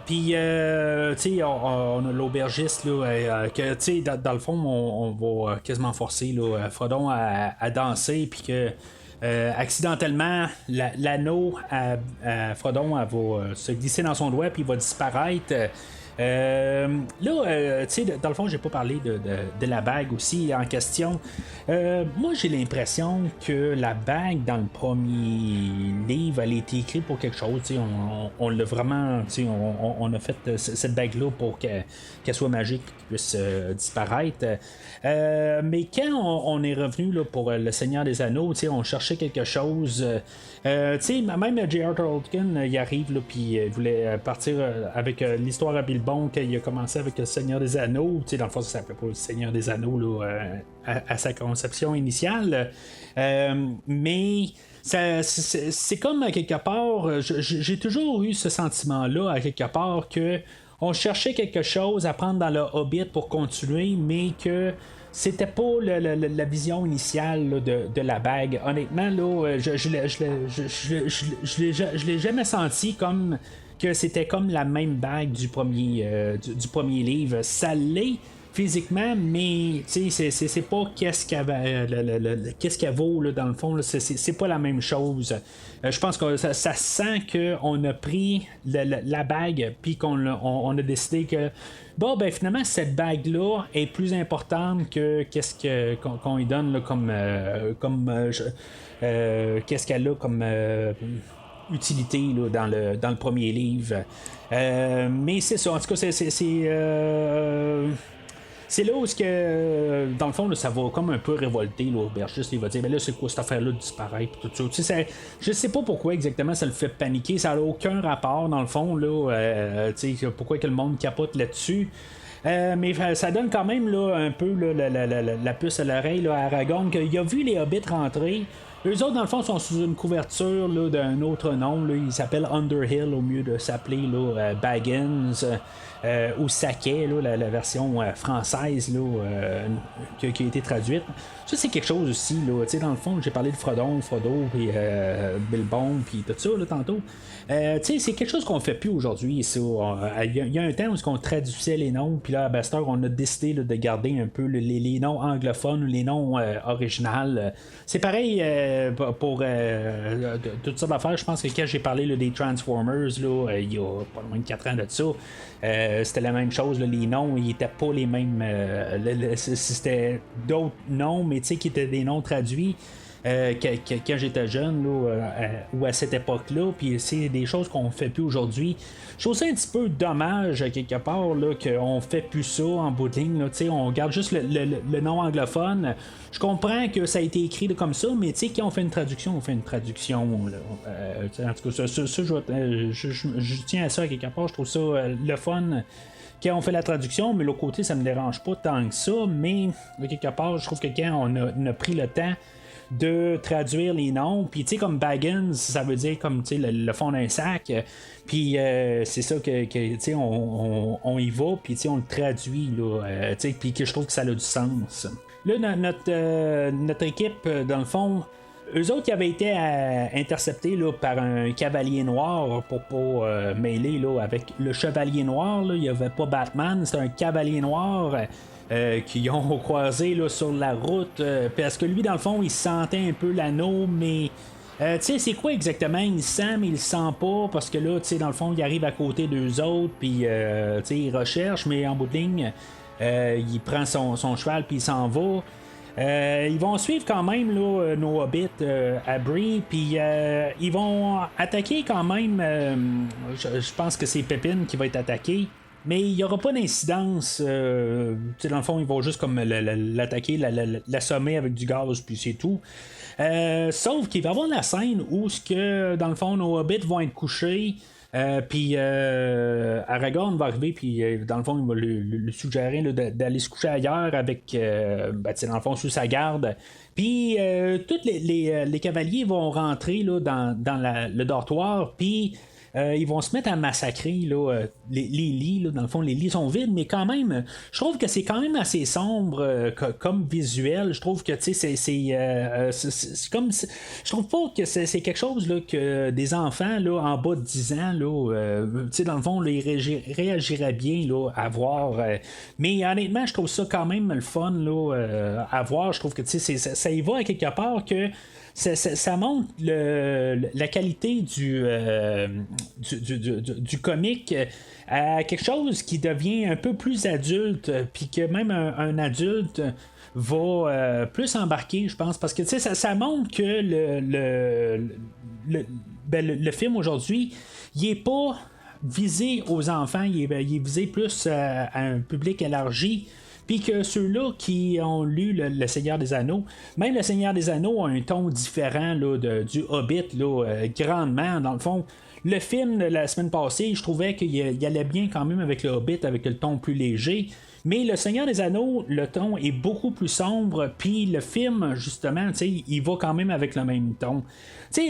Puis, on a l'aubergiste là, que, dans le fond, on va quasiment forcer là, Frodon à danser, puis que accidentellement, l'anneau à Frodon va se glisser dans son doigt puis il va disparaître. Dans le fond, j'ai pas parlé de la bague aussi en question. Moi, j'ai l'impression que la bague dans le premier livre, elle a été écrite pour quelque chose. On l'a vraiment, on a fait cette bague-là pour qu'elle soit magique, qu'elle puisse disparaître. Mais quand on est revenu là, pour le Seigneur des Anneaux, on cherchait quelque chose. Même J.R. Tolkien, il arrive là, puis il voulait partir avec l'histoire à Bilbon, qu'il a commencé avec le Seigneur des Anneaux. Dans le fond, ça s'appelait pas le Seigneur des Anneaux là, à sa conception initiale. Mais c'est comme à quelque part, j'ai toujours eu ce sentiment-là à quelque part que on cherchait quelque chose à prendre dans le Hobbit pour continuer, mais que c'était pas la vision initiale là, de la bague. Honnêtement, là, je l'ai jamais senti comme que c'était comme la même bague du premier livre. Ça l'est physiquement, mais c'est pas qu'est-ce qu'elle vaut là, dans le fond là, c'est pas la même chose. Je pense que ça sent qu'on a pris la bague puis qu'on a décidé que finalement cette bague là est plus importante que qu'est-ce qu'on lui donne là, comme qu'est-ce qu'elle a comme utilité là, dans le premier livre. Mais c'est ça, en tout cas c'est là où dans le fond là, ça va comme un peu révolter l'aubergiste. Il va dire là c'est quoi cette affaire là de disparaître tout ça. Je sais pas pourquoi exactement ça le fait paniquer, ça n'a aucun rapport dans le fond là, pourquoi que le monde capote là-dessus. Mais ça donne quand même là, un peu là, la puce à l'oreille là, à Aragorn, qu'il a vu les hobbits rentrer. Eux autres, dans le fond, sont sous une couverture là, d'un autre nom. Là. Ils s'appellent Underhill au mieux de s'appeler là, Baggins ou Saquet, là, la version française là, qui a été traduite. Ça, c'est quelque chose aussi. Là. Dans le fond, j'ai parlé de Frodo, puis Bilbon, puis tout ça là, tantôt. C'est quelque chose qu'on fait plus aujourd'hui. Il y a un temps où on traduisait les noms, puis là, à Bastard, on a décidé là, de garder un peu les noms anglophones ou les noms originaux. C'est pareil pour toutes sortes d'affaires. Je pense que quand j'ai parlé là, des Transformers, là, il y a pas loin de 4 ans de ça, c'était la même chose. Là, les noms, ils étaient pas les mêmes. C'était d'autres noms, mais qui étaient des noms traduits. Quand j'étais jeune là, ou à cette époque-là, puis c'est des choses qu'on fait plus aujourd'hui. Je trouve ça un petit peu dommage quelque part là, qu'on fait plus ça en bout de ligne. Là, on garde juste le nom anglophone. Je comprends que ça a été écrit là, comme ça, mais quand on fait une traduction, on fait une traduction. Là. En tout cas, ça je tiens à ça quelque part. Je trouve ça le fun. Quand on fait la traduction, mais l'autre côté, ça me dérange pas tant que ça, mais quelque part, je trouve que quand on a pris le temps de traduire les noms, puis tu sais comme Baggins, ça veut dire comme tu sais le fond d'un sac, puis c'est ça que tu sais on y va, puis tu sais on le traduit là, tu sais puis que je trouve que ça a du sens. Là notre équipe dans le fond, eux autres qui avaient été interceptés là, par un cavalier noir pour pas mêler là, avec le chevalier noir, là, il n'y avait pas Batman, c'est un cavalier noir qui ont croisé là, sur la route parce que lui dans le fond il sentait un peu l'anneau, mais tu sais c'est quoi exactement il sent mais il sent pas, parce que là tu sais dans le fond il arrive à côté d'eux autres puis tu sais il recherche, mais en bout de ligne il prend son cheval puis il s'en va. Ils vont suivre quand même là, nos hobbits à Bree, puis ils vont attaquer quand même. Je pense que c'est Pépine qui va être attaqué. Mais il n'y aura pas d'incidence. Dans le fond, ils vont juste comme l'attaquer, l'assommer avec du gaz, puis c'est tout. Sauf qu'il va y avoir la scène où, dans le fond, nos hobbits vont être couchés. Puis Aragorn va arriver, puis dans le fond, il va lui suggérer là, d'aller se coucher ailleurs avec, dans le fond, sous sa garde. Puis tous les cavaliers vont rentrer là, dans le dortoir, puis ils vont se mettre à massacrer là, les lits. Là, dans le fond, les lits sont vides, mais quand même, je trouve que c'est quand même assez sombre comme visuel. Je trouve que c'est comme. Je trouve pas que c'est quelque chose là, que des enfants là, en bas de 10 ans, là, dans le fond, là, ils réagiraient bien là, à voir. Mais honnêtement, je trouve ça quand même le fun là, à voir. Je trouve que ça y va à quelque part que. Ça montre la qualité du comique à quelque chose qui devient un peu plus adulte, puis que même un adulte va plus embarquer, je pense, parce que ça montre que le film aujourd'hui, il est pas visé aux enfants, il est visé plus à un public élargi. Puis que ceux-là qui ont lu le Seigneur des Anneaux, même le Seigneur des Anneaux a un ton différent là, du Hobbit, là, grandement. Dans le fond, le film de la semaine passée, je trouvais qu'il allait bien quand même avec le Hobbit, avec le ton plus léger. Mais le Seigneur des Anneaux, le ton est beaucoup plus sombre, puis le film, justement, il va quand même avec le même ton.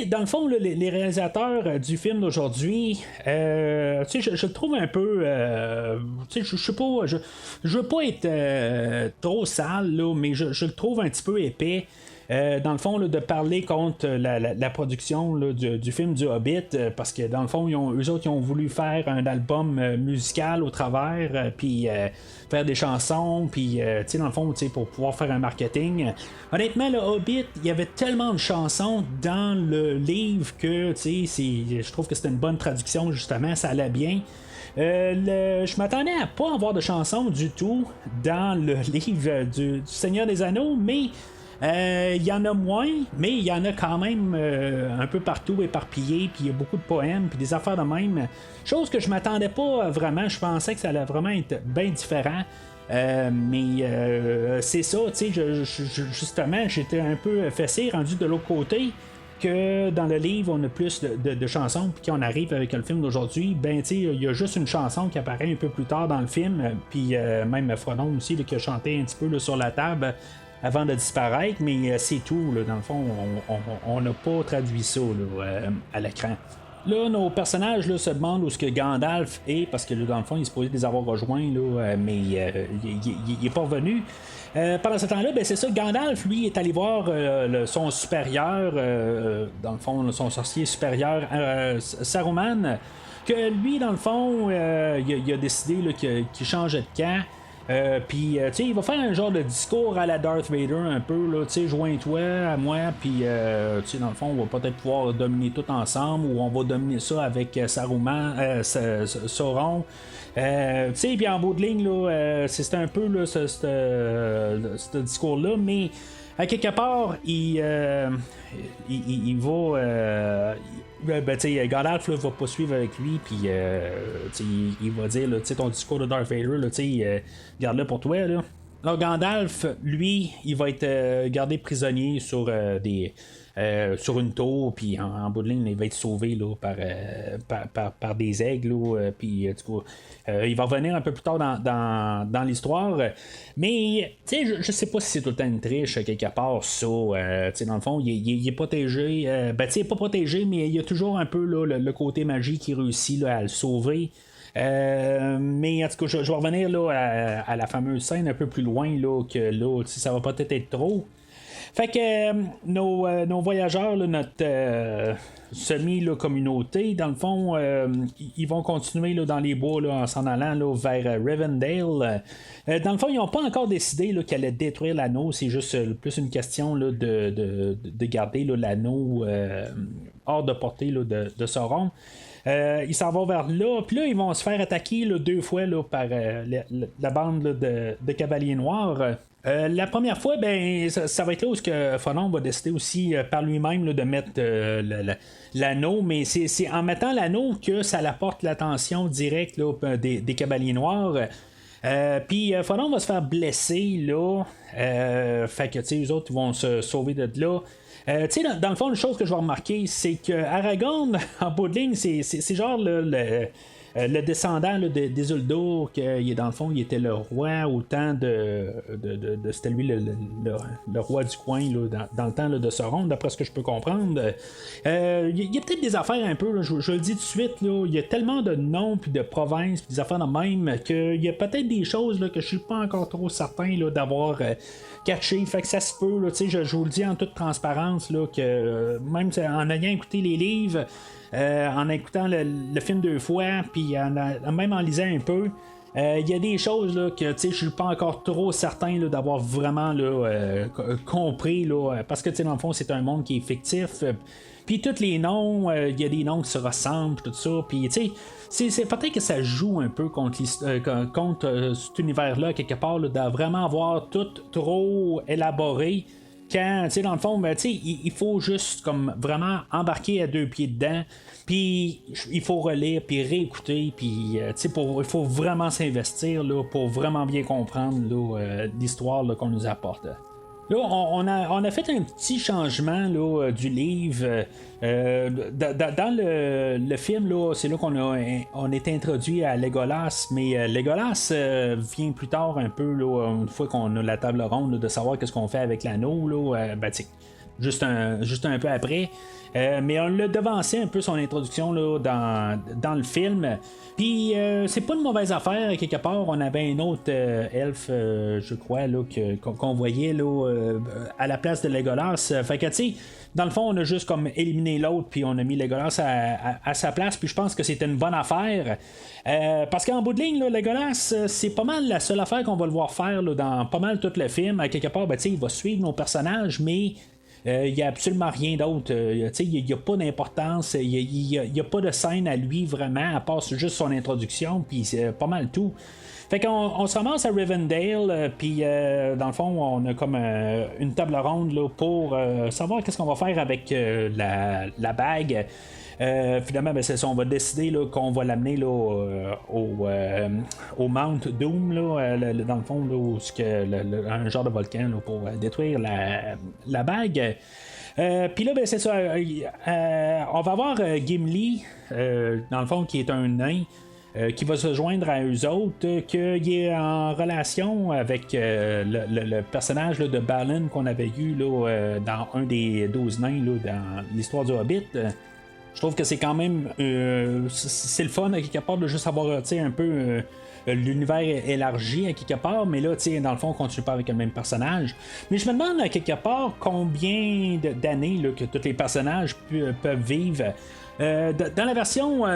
Dans le fond, là, les réalisateurs du film d'aujourd'hui, je le trouve un peu. Je sais pas, je veux pas être trop sale, là, mais je le trouve un petit peu épais. Dans le fond, là, de parler contre la production là, du film du Hobbit, parce que dans le fond, eux autres ils ont voulu faire un album musical au travers, puis faire des chansons, puis dans le fond, pour pouvoir faire un marketing. Honnêtement, le Hobbit, il y avait tellement de chansons dans le livre que je trouve que c'était une bonne traduction, justement, ça allait bien. Je m'attendais à pas avoir de chansons du tout dans le livre du Seigneur des Anneaux, mais il y en a moins, mais il y en a quand même un peu partout éparpillé, puis il y a beaucoup de poèmes, puis des affaires de même. Chose que je m'attendais pas vraiment, je pensais que ça allait vraiment être bien différent. Mais c'est ça, justement, j'étais un peu fessé, rendu de l'autre côté. Que dans le livre, on a plus de chansons, puis qu'on arrive avec le film d'aujourd'hui, il y a juste une chanson qui apparaît un peu plus tard dans le film, puis même Frodon aussi, là, qui a chanté un petit peu là, sur la table. avant de disparaître, mais c'est tout. Là, dans le fond, on n'a pas traduit ça là, à l'écran. Là, nos personnages là, se demandent où ce que Gandalf est, parce que là, dans le fond, il est supposé les avoir rejoints, là, mais il n'est pas revenu. Pendant ce temps-là, ben, c'est ça, Gandalf, lui, est allé voir son supérieur, dans le fond, son sorcier supérieur, Saruman, que lui, dans le fond, il a décidé là, qu'il changeait de camp. Puis, tu sais, il va faire un genre de discours à la Darth Vader un peu, là, tu sais, joins-toi à moi, puis, tu sais, dans le fond, on va peut-être pouvoir dominer tout ensemble, ou on va dominer ça avec Saruman, Sauron. Tu sais, puis en bout de ligne, là, c'est un peu là, ce discours-là, mais à quelque part, il va. Ben, Gandalf là, va poursuivre avec lui, puis il va dire là, ton discours de Darth Vader, garde-le pour toi. Là. Alors, Gandalf, lui, il va être gardé prisonnier sur sur une tour, puis en bout de ligne, il va être sauvé là, par des aigles, puis il va revenir un peu plus tard dans l'histoire, mais je sais pas si c'est tout le temps une triche quelque part, ça, dans le fond, il est protégé, pas protégé, mais il y a toujours un peu là, le côté magie qui réussit là, à le sauver. Mais en tout cas, je vais revenir là, à la fameuse scène un peu plus loin, là, que là, ça va peut-être être trop. Fait que nos voyageurs, là, notre semi-communauté, dans le fond, ils vont continuer là, dans les bois là, en s'en allant là, vers Rivendell. Dans le fond, ils n'ont pas encore décidé là, qu'elle allait détruire l'anneau. C'est juste plus une question là, de garder là, l'anneau hors de portée là, de Sauron. Ils s'en vont vers là, puis là, ils vont se faire attaquer là, 2 fois là, par la bande là, de cavaliers noirs. La première fois, ben, ça va être là où Frodon va décider aussi par lui-même là, de mettre l'anneau, mais c'est en mettant l'anneau que ça apporte l'attention directe là, des cavaliers noirs. Puis Frodon va se faire blesser là. Fait que les autres vont se sauver de là. Dans le fond, une chose que je vais remarquer, c'est que Aragorn, en bout de ligne, c'est genre le descendant là, d'Isildur, que dans le fond, il était le roi au temps de c'était lui le roi du coin là, dans le temps là, de Sauron, d'après ce que je peux comprendre. Il y a peut-être des affaires un peu, là, je le dis tout de suite, là, il y a tellement de noms puis de provinces puis des affaires de même qu'il y a peut-être des choses là, que je suis pas encore trop certain là, d'avoir catché, fait que ça se peut, là, je vous le dis en toute transparence là, que même en ayant écouté les livres, en écoutant le film 2 fois, puis même en lisant un peu, il y a des choses là, que je suis pas encore trop certain là, d'avoir vraiment là, compris, là, parce que dans le fond c'est un monde qui est fictif. Puis tous les noms, il y a des noms qui se ressemblent, tout ça. Puis c'est peut-être que ça joue un peu contre cet univers-là, quelque part, là, de vraiment avoir tout trop élaboré. Quand, dans le fond, il faut juste comme vraiment embarquer à 2 pieds dedans, puis il faut relire, puis réécouter, puis il faut vraiment s'investir là, pour vraiment bien comprendre là, l'histoire là, qu'on nous apporte. Là, on a fait un petit changement là, du livre. Dans le film, là, c'est là on est introduit à Legolas, mais Legolas vient plus tard un peu, là, une fois qu'on a la table ronde, là, de savoir qu'est-ce qu'on fait avec l'anneau. Là, juste un peu après. Mais on l'a devancé un peu son introduction là, dans le film. Puis c'est pas une mauvaise affaire. Quelque part, on avait un autre elfe, je crois, là, qu'on voyait là, à la place de Legolas. Fait que tu sais, dans le fond, on a juste comme éliminé l'autre, puis on a mis Legolas à sa place. Puis je pense que c'était une bonne affaire. Parce qu'en bout de ligne, là, Legolas, c'est pas mal la seule affaire qu'on va le voir faire là, dans pas mal tout le film. À quelque part, il va suivre nos personnages, mais il n'y a absolument rien d'autre. Il n'y a pas d'importance. Il n'y a pas de scène à lui vraiment, à part juste son introduction, puis c'est pas mal tout. Fait qu'on se ramasse à Rivendell, puis dans le fond, on a comme une table ronde là, pour savoir qu'est-ce qu'on va faire avec la bague. Finalement, c'est ça, on va décider là, qu'on va l'amener là, au Mount Doom, là, dans le fond, là, où un genre de volcan là, pour détruire la bague. Puis là, c'est ça, on va avoir Gimli, dans le fond, qui est un nain. qui va se joindre à eux autres, qu'il est en relation avec le personnage là, de Balin qu'on avait eu là, dans un des 12 nains là, dans l'histoire du Hobbit. Je trouve que c'est quand même c'est le fun à quelque part de juste avoir un peu l'univers élargi à quelque part, mais là, dans le fond, on continue pas avec le même personnage. Mais je me demande à quelque part combien d'années là, que tous les personnages peuvent vivre. Dans la version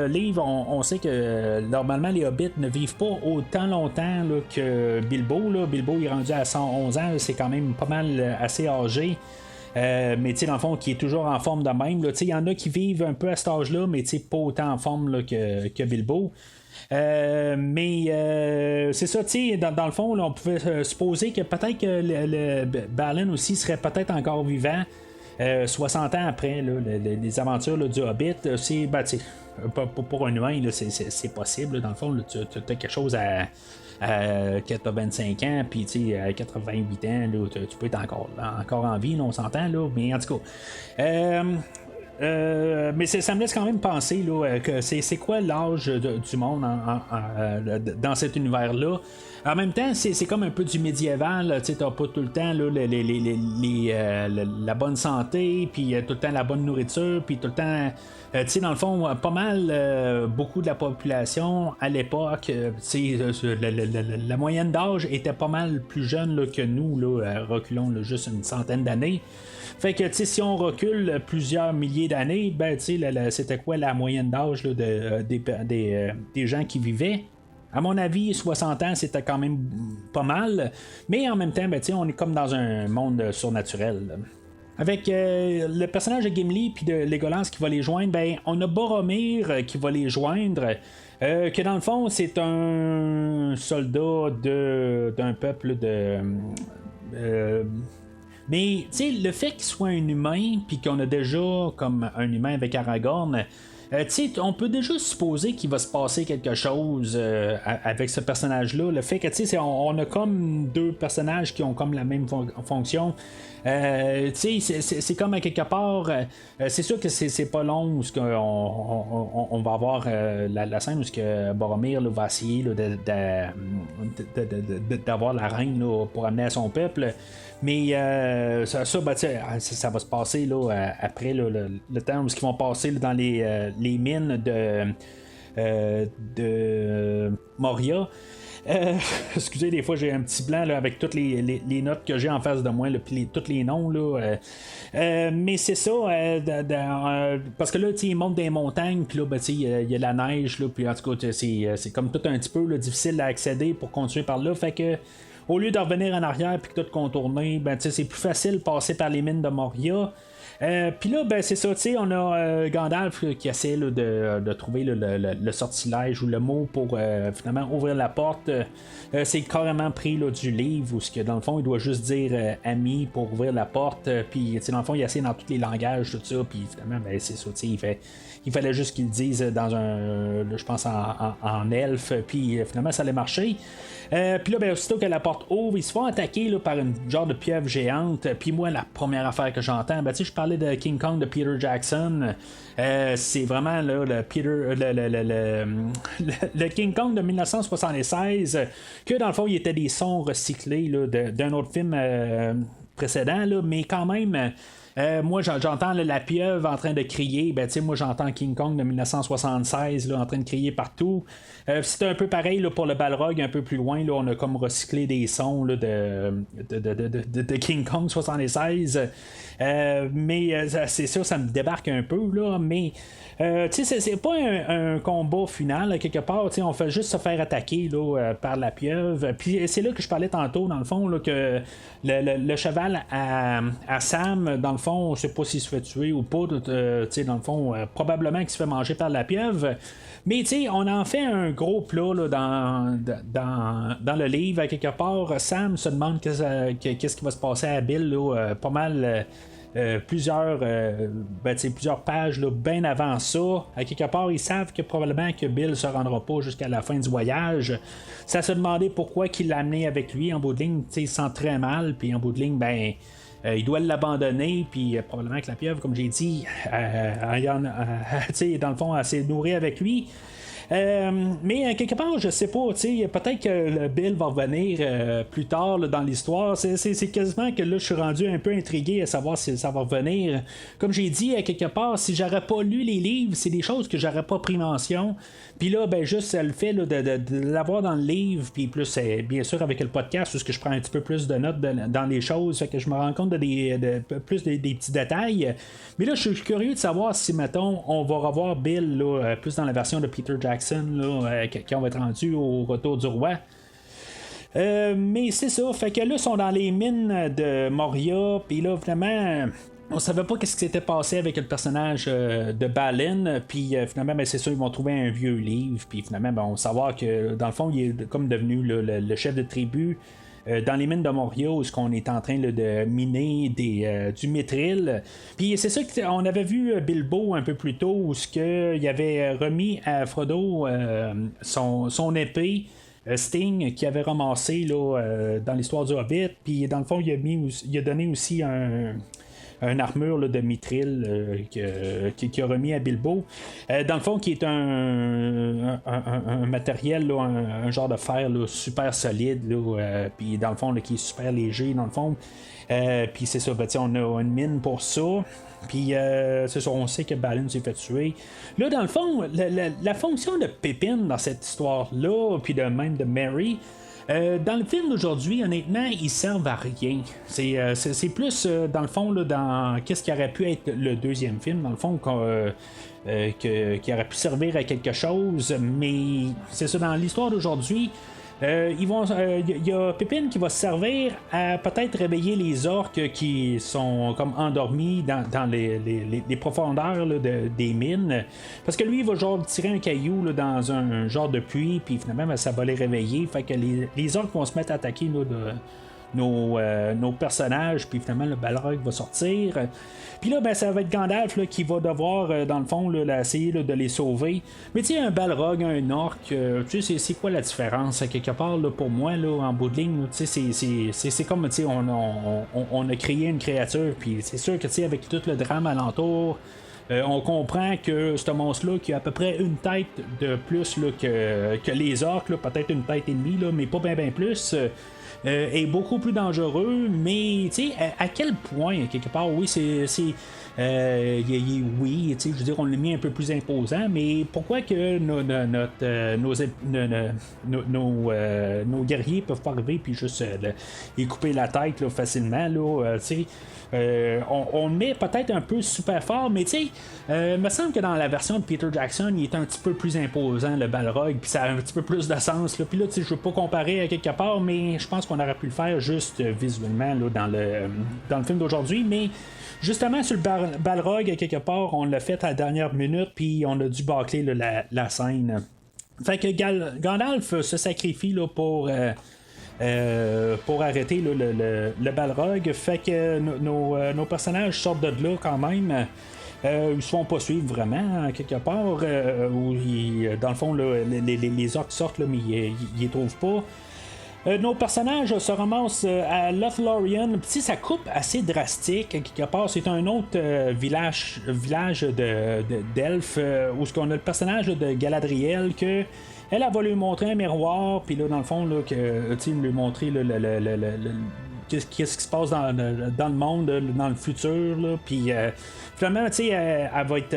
livre, on sait que normalement les hobbits ne vivent pas autant longtemps là, que Bilbo. Là. Bilbo est rendu à 111 ans, c'est quand même pas mal assez âgé. Mais dans le fond, qui est toujours en forme de même. Il y en a qui vivent un peu à cet âge-là, mais pas autant en forme là, que Bilbo. Mais c'est ça, dans le fond, là, on pouvait supposer que peut-être que le Balin aussi serait peut-être encore vivant 60 ans après là, les aventures là, du Hobbit. C'est, pour un humain, là, c'est possible. Là, dans le fond, là, tu as quelque chose à 25 ans, puis à 88 ans, là, tu peux être encore en vie, là, on s'entend, là, mais en tout cas. Mais ça me laisse quand même penser là, que c'est quoi l'âge du monde dans cet univers-là. En même temps, c'est comme un peu du médiéval. Tu n'as pas tout le temps là, la bonne santé, puis tout le temps la bonne nourriture, puis tout le temps, dans le fond, pas mal, beaucoup de la population à l'époque, la moyenne d'âge était pas mal plus jeune là, que nous, là, reculons là, juste une centaine d'années. Fait que si on recule plusieurs milliers d'années, c'était quoi la moyenne d'âge là, des gens qui vivaient? À mon avis, 60 ans, c'était quand même pas mal. Mais en même temps, on est comme dans un monde surnaturel. Là. Avec le personnage de Gimli puis de Legolas qui va les joindre, on a Boromir qui va les joindre. Que dans le fond, c'est un soldat d'un peuple de... mais le fait qu'il soit un humain, puis qu'on a déjà comme un humain avec Aragorn, on peut déjà supposer qu'il va se passer quelque chose avec ce personnage-là. Le fait que on a comme deux personnages qui ont comme la même fonction. C'est comme à quelque part. C'est sûr que c'est pas long où on va avoir la scène où que Boromir là, va essayer là, d'avoir la reine là, pour amener à son peuple. Mais ça va se passer là, après là, le temps où ils vont passer là, dans les mines de Moria. Excusez, des fois j'ai un petit blanc là, avec toutes les notes que j'ai en face de moi, puis tous les noms. Là, mais c'est ça, parce que là, ils montent des montagnes, puis là, il y a la neige, là, puis en tout cas, c'est comme tout un petit peu là, difficile à accéder pour continuer par là. Fait que au lieu de revenir en arrière puis tout contourner, c'est plus facile de passer par les mines de Moria. Puis là, c'est ça, on a Gandalf qui essaie là, de trouver le sortilège ou le mot pour finalement ouvrir la porte. C'est carrément pris là, du livre où dans le fond, il doit juste dire ami pour ouvrir la porte. Puis dans le fond, il essaie dans tous les langages, tout ça. Puis finalement, c'est ça, il fallait juste qu'il le dise dans je pense en elfe. Puis finalement, ça allait marcher. Puis là, aussitôt que la porte ouvre, ils se font attaquer là, par une genre de pieuvre géante. Puis moi, la première affaire que j'entends, je parlais de King Kong de Peter Jackson. C'est vraiment là, le King Kong de 1976, que dans le fond, il était des sons recyclés là, d'un autre film précédent, là, mais quand même. Moi j'entends là, la pieuvre en train de crier, moi j'entends King Kong de 1976 là, en train de crier partout. C'est un peu pareil là, pour le Balrog un peu plus loin, là, on a comme recyclé des sons là, de King Kong 76. Mais c'est sûr, ça me débarque un peu là, mais c'est pas un combat final là, quelque part, on fait juste se faire attaquer là, par la pieuvre. Puis c'est là que je parlais tantôt dans le fond là, que le cheval à Sam, dans le fond, on sait pas s'il se fait tuer ou pas, dans le fond, probablement qu'il se fait manger par la pieuvre. Mais on en fait un gros plat là, dans le livre. À quelque part, Sam se demande qu'est-ce qui va se passer à Bill là, pas mal. Plusieurs pages là, bien avant ça. À quelque part, ils savent que probablement que Bill se rendra pas jusqu'à la fin du voyage. Ça se demandait pourquoi qu'il l'a amené avec lui. En bout de ligne, il sent très mal, puis en bout de ligne, il doit l'abandonner, puis probablement que la pieuvre, comme j'ai dit, dans le fond, elle s'est nourrie avec lui. Mais quelque part, je sais pas, peut-être que le Bill va revenir plus tard là, dans l'histoire. C'est quasiment que là, je suis rendu un peu intrigué à savoir si ça va revenir. Comme j'ai dit, quelque part, si j'aurais pas lu les livres, c'est des choses que j'aurais pas pris mention. Puis là, ben juste le fait là, de l'avoir dans le livre, puis plus bien sûr avec le podcast, parce que je prends un petit peu plus de notes dans les choses, fait que je me rends compte des petits détails. Mais là, je suis curieux de savoir si, mettons, on va revoir Bill là, plus dans la version de Peter Jackson, là, quand on va être rendu au retour du roi. Mais c'est ça, fait que là, ils sont dans les mines de Moria, puis là, vraiment. On savait pas qu'est-ce qui s'était passé avec le personnage de Balin, puis finalement, ben, c'est ça, ils vont trouver un vieux livre, puis finalement, ben, on va savoir que dans le fond, il est comme devenu le chef de tribu dans les mines de Moria, où on est en train là, de miner du mithril. Puis c'est ça qu'on avait vu Bilbo un peu plus tôt, où il avait remis à Frodo son épée. Sting qui avait ramassé là, dans l'histoire du Hobbit, puis dans le fond, il a donné aussi un armure là, de mithril qui a remis à Bilbo. Dans le fond, qui est un matériel, là, un genre de fer là, super solide, puis dans le fond, là, qui est super léger, dans le fond. Puis c'est ça, ben, on a une mine pour ça. Puis c'est ça, on sait que Balin s'est fait tuer. Là, dans le fond, la fonction de Pippin dans cette histoire-là, puis même de Merry, dans le film d'aujourd'hui, honnêtement, ils servent à rien. C'est plus, dans le fond, là, dans qu'est-ce qui aurait pu être le deuxième film, dans le fond, qui aurait pu servir à quelque chose, mais c'est ça, dans l'histoire d'aujourd'hui, il y a Pippin qui va servir à peut-être réveiller les orques qui sont comme endormis dans les profondeurs là, des mines. Parce que lui, il va genre tirer un caillou là, dans un genre de puits, puis finalement, ben, ça va les réveiller. Fait que les orques vont se mettre à attaquer là, nos personnages, puis finalement, le Balrog va sortir. Puis là, ben, ça va être Gandalf là, qui va devoir, dans le fond, là, essayer là, de les sauver. Mais tu sais, un Balrog, un orc, tu sais, c'est quoi la différence? Quelque part, là, pour moi, là, en bout de ligne, tu sais, c'est comme, tu sais, on a créé une créature, puis c'est sûr que, tu sais, avec tout le drame alentour, on comprend que ce monstre-là, qui a à peu près une tête de plus là, que les orques, là, peut-être une tête et demie, là, mais pas bien plus... est beaucoup plus dangereux, mais tu sais, à quel point, quelque part, oui, oui, je veux dire, on l'a mis un peu plus imposant, mais pourquoi que nos guerriers peuvent pas arriver puis juste y couper la tête là, facilement, là, tu sais. On le met peut-être un peu super fort, mais tu sais, me semble que dans la version de Peter Jackson, il est un petit peu plus imposant, le Balrog, puis ça a un petit peu plus de sens. Puis là, tu sais, je veux pas comparer à quelque part, mais je pense qu'on aurait pu le faire juste visuellement là, dans le film d'aujourd'hui. Mais justement, sur le Balrog, à quelque part, on l'a fait à la dernière minute, puis on a dû bâcler là, la scène. Fait que Gandalf se sacrifie là, pour arrêter là, le Balrog. Fait que nos personnages sortent de là quand même. Ils se font pas suivre vraiment quelque part où dans le fond là, les orques sortent là, mais ils les trouvent pas. Nos personnages se ramassent à Lothlorien. Puis ça coupe assez drastique quelque part. C'est un autre village d'elfes où on a le personnage de Galadriel que elle va lui montrer un miroir, puis là, dans le fond, là, que, tu sais, lui montrer qu'est-ce qui se passe dans le monde, dans le futur, là, puis finalement, tu sais, elle va être...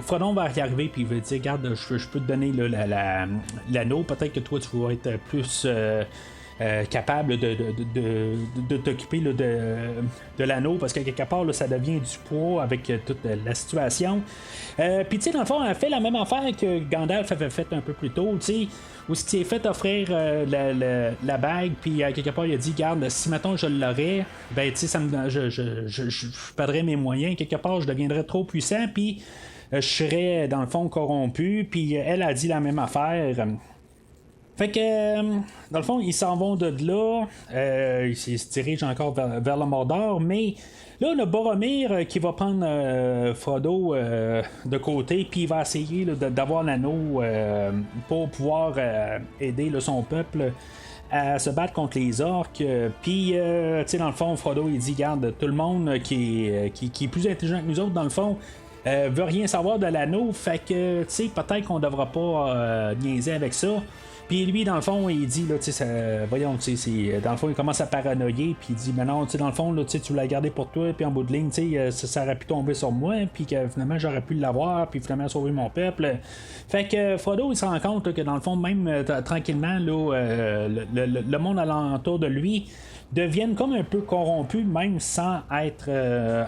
Frodon va y arriver, puis il va dire, regarde, je peux te donner là, l'anneau, peut-être que toi, tu vas être plus... capable de t'occuper là, de l'anneau, parce que quelque part là, ça devient du poids avec toute la situation. Puis tu sais, dans le fond, elle a fait la même affaire que Gandalf avait fait un peu plus tôt, tu sais, où il s'est fait offrir la bague, puis quelque part il a dit, garde, si mettons je l'aurais, ben tu sais, je perdrais mes moyens, quelque part je deviendrais trop puissant, puis je serais dans le fond corrompu, puis elle a dit la même affaire. Fait que, dans le fond, ils s'en vont de là, ils se dirigent encore vers le Mordor, mais là, on a Boromir qui va prendre Frodo de côté, puis il va essayer là, d'avoir l'anneau pour pouvoir aider là, son peuple à se battre contre les orques. Puis, tu sais, dans le fond, Frodo, il dit, garde, tout le monde qui est plus intelligent que nous autres, dans le fond, veut rien savoir de l'anneau, fait que, tu sais, peut-être qu'on devra pas niaiser avec ça. Puis lui, dans le fond, il dit, là, tu sais, voyons, tu sais, dans le fond, il commence à paranoïer, puis il dit, mais non, tu sais, dans le fond, là, tu l'as gardé pour toi, puis en bout de ligne, tu sais, ça aurait pu tomber sur moi, puis que finalement, j'aurais pu l'avoir, puis finalement, sauver mon peuple. Fait que Frodo, il se rend compte là, que dans le fond, même tranquillement, là, le monde alentour de lui deviennent comme un peu corrompus, même sans être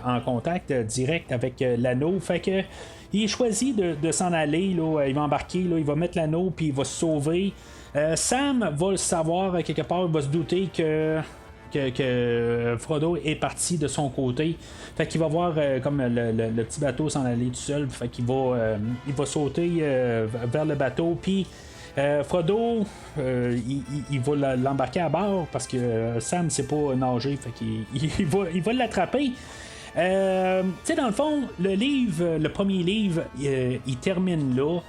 en contact direct avec l'anneau. Fait que il choisit de s'en aller, là, il va embarquer, là, il va mettre l'anneau, puis il va se sauver. Sam va le savoir quelque part, il va se douter que Frodo est parti de son côté. Fait qu'il va voir comme le petit bateau s'en aller tout seul. Fait qu'il va sauter vers le bateau, puis Frodo, il va l'embarquer à bord parce que Sam sait pas nager, fait qu'il il va l'attraper. Tu sais, dans le fond, le premier livre, il termine là,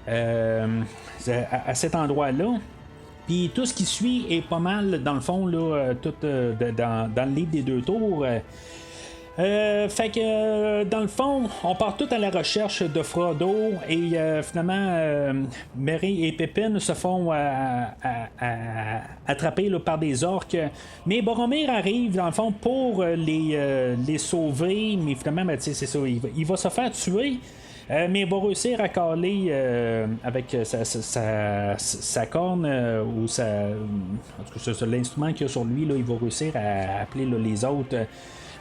à cet endroit-là. Puis tout ce qui suit est pas mal, dans le fond, là, tout dans le livre des deux tours. Fait que dans le fond, on part tout à la recherche de Frodo et finalement Merry et Pippin se font attraper là, par des orques. Mais Boromir arrive dans le fond pour les sauver, mais finalement ben, c'est ça, il va se faire tuer. Mais il va réussir à caler avec sa corne ou en tout cas, c'est l'instrument qu'il a sur lui, là, il va réussir à appeler là, les autres.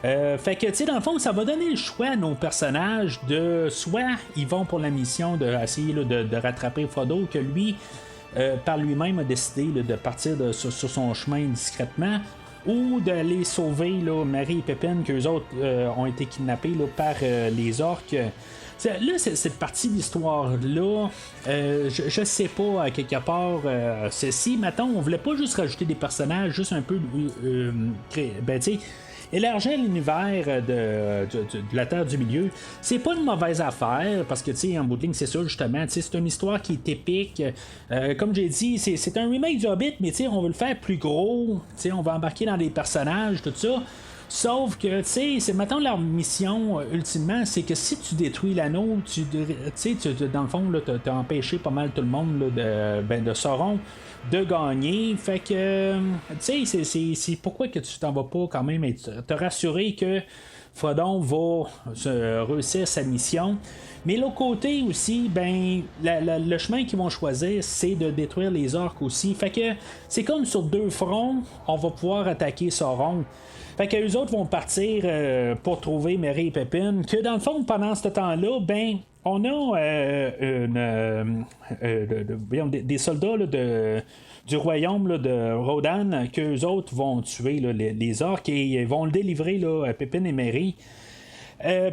Fait que, tu sais, dans le fond, ça va donner le choix à nos personnages de soit ils vont pour la mission d'essayer de rattraper Frodo, que lui, par lui-même, a décidé là, de partir sur son chemin discrètement, ou d'aller sauver là, Merry et Pippin, qu'eux autres ont été kidnappés là, par les orques. Là, cette partie de l'histoire-là, je sais pas, à quelque part, si, mettons, on voulait pas juste rajouter des personnages, juste un peu, ben, tu sais, élargir l'univers de la Terre du Milieu, c'est pas une mauvaise affaire, parce que, tu sais, en bout de ligne, c'est ça, justement, tu sais, c'est une histoire qui est épique. Comme j'ai dit, c'est un remake du Hobbit, mais, tu sais, on veut le faire plus gros, tu sais, on va embarquer dans des personnages, tout ça. Sauf que, tu sais, mettons leur mission ultimement, c'est que si tu détruis l'anneau, tu dans le fond, là, t'as empêché pas mal tout le monde là, de Sauron de gagner. Fait que, tu sais, c'est pourquoi que tu t'en vas pas quand même te rassurer que Frodon va réussir sa mission. Mais l'autre côté aussi, ben le chemin qu'ils vont choisir, c'est de détruire les orques aussi. Fait que c'est comme sur deux fronts, on va pouvoir attaquer Sauron. Fait que eux autres vont partir pour trouver Merry et Pippin. Que dans le fond, pendant ce temps-là, ben on a des soldats là, du royaume là, de Rodan qu'eux autres vont tuer là, les orques et vont le délivrer là, à Pippin et Merry.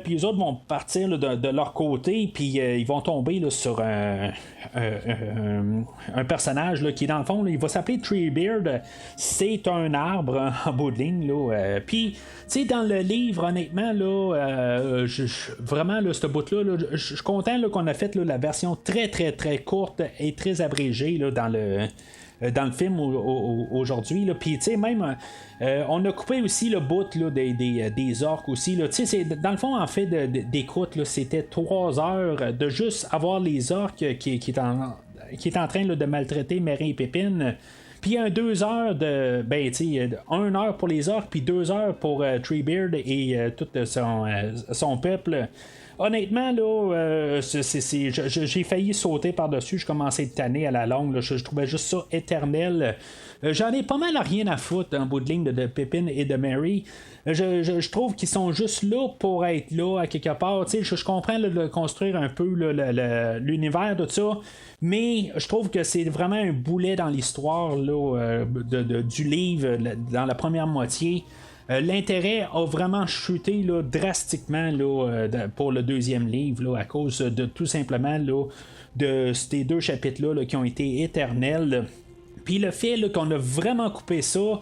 Puis les autres vont partir là, de leur côté, puis ils vont tomber là, sur un personnage là, qui, dans le fond, là, il va s'appeler Treebeard. C'est un arbre en bout de ligne. Puis, tu sais, dans le livre, honnêtement, là, vraiment, là, ce bout-là, là, je suis content là, qu'on a fait là, la version très, très, très courte et très abrégée là, dans le film aujourd'hui. Puis, tu sais, même, on a coupé aussi le bout là, des orques aussi. Tu sais, dans le fond, en fait, d'écoute, c'était 3 heures de juste avoir les orques qui est en train là, de maltraiter Merry et Pippin. Puis 2 heures de. Ben, tu sais, 1 heure pour les orques, puis 2 heures pour Treebeard et tout son peuple. Honnêtement, là, j'ai failli sauter par-dessus. Je commençais à être tanné à la longue. Là. Je trouvais juste ça éternel. J'en ai pas mal rien à foutre en bout de ligne de Pippin et de Merry. Je trouve qu'ils sont juste là pour être là à quelque part. Je comprends là, de construire un peu là, l'univers de ça, mais je trouve que c'est vraiment un boulet dans l'histoire là, du livre dans la première moitié. L'intérêt a vraiment chuté là, drastiquement là, pour le deuxième livre là, à cause de tout simplement là, de ces 2 chapitres là, qui ont été éternels. Puis le fait là, qu'on a vraiment coupé ça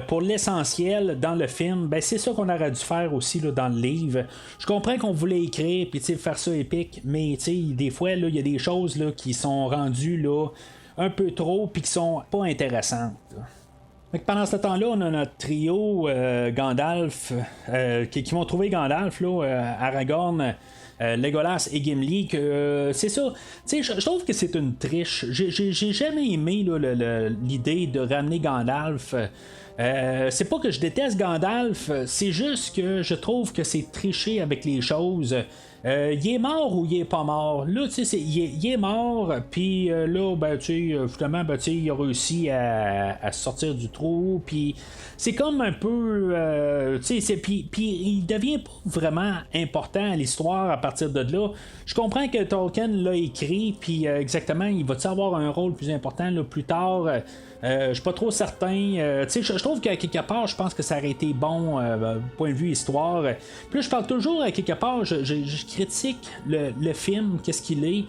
pour l'essentiel dans le film, ben c'est ça qu'on aurait dû faire aussi là, dans le livre. Je comprends qu'on voulait écrire puis faire ça épique, mais des fois il y a des choses là, qui sont rendues là, un peu trop puis qui sont pas intéressantes. Fait que pendant ce temps-là, on a notre trio Gandalf qui vont trouver Gandalf, là, Aragorn Legolas et Gimli, que c'est ça. Je trouve que c'est une triche. J'ai jamais aimé là, l'idée de ramener Gandalf. C'est pas que je déteste Gandalf, c'est juste que je trouve que c'est tricher avec les choses. Il est mort ou il est pas mort? Là, tu sais, il est mort, puis là, ben, tu sais, finalement, ben, tu sais, il a réussi à sortir du trou, puis c'est comme un peu, tu sais, puis il devient pas vraiment important à l'histoire à partir de là. Je comprends que Tolkien l'a écrit, puis exactement, il va-tu avoir un rôle plus important là, plus tard? Je suis pas trop certain. Je trouve qu'à quelque part, je pense que ça aurait été bon point de vue histoire. Puis là, je parle toujours à quelque part, je critique le film, qu'est-ce qu'il est.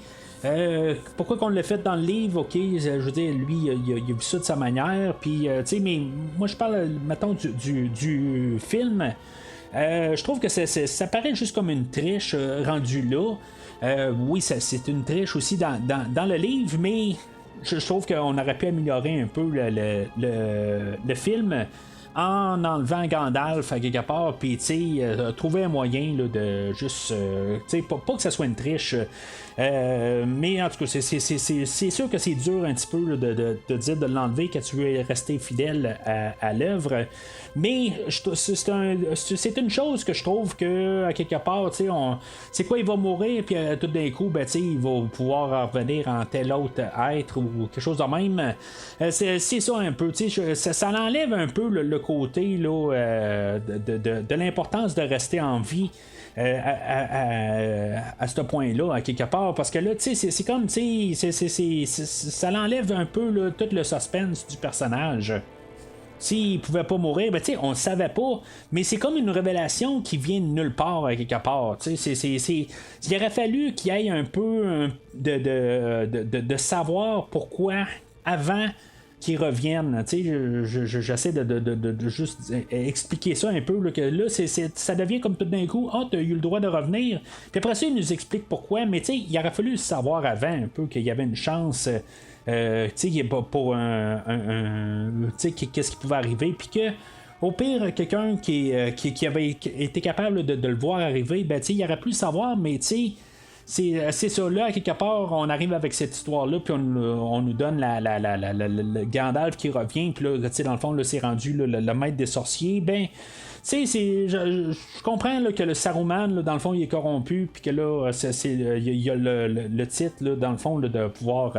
Pourquoi qu'on l'a fait dans le livre, ok, je veux dire, lui, il a vu ça de sa manière. Puis, tu sais, mais moi, je parle, mettons, du film. Je trouve que ça paraît juste comme une triche rendue là. Oui, c'est une triche aussi dans le livre, mais je trouve qu'on aurait pu améliorer un peu le film en enlevant Gandalf à quelque part, puis trouver un moyen là, de juste, pas que ça soit une triche, mais en tout cas, c'est sûr que c'est dur un petit peu là, de dire de l'enlever quand tu veux rester fidèle à l'œuvre, mais c'est une chose que je trouve que à quelque part, c'est quoi, il va mourir, puis tout d'un coup, ben, il va pouvoir revenir en tel autre être ou quelque chose de même. C'est ça un peu, ça enlève un peu le côté là, de l'importance de rester en vie. À ce point-là, à quelque part, parce que là, c'est comme, ça l'enlève un peu là, tout le suspense du personnage. S'il pouvait pas mourir, ben, on le savait pas, mais c'est comme une révélation qui vient de nulle part, à quelque part. Il aurait fallu qu'il y ait un peu de savoir pourquoi, avant qui reviennent. J'essaie de juste expliquer ça un peu, là, que là, ça devient comme tout d'un coup, tu as eu le droit de revenir. Puis après ça, il nous explique pourquoi, mais il aurait fallu savoir avant un peu qu'il y avait une chance. Pour qu'est-ce qui pouvait arriver, puis que au pire, quelqu'un qui avait été capable de le voir arriver, ben, il aurait pu le savoir, mais c'est ça, là, à quelque part, on arrive avec cette histoire-là, puis on nous donne le Gandalf qui revient, puis là, dans le fond, là, c'est rendu là, le maître des sorciers. Ben, je comprends là, que le Saruman, là, dans le fond, il est corrompu, puis que là, il y a le titre, là, dans le fond, là, de pouvoir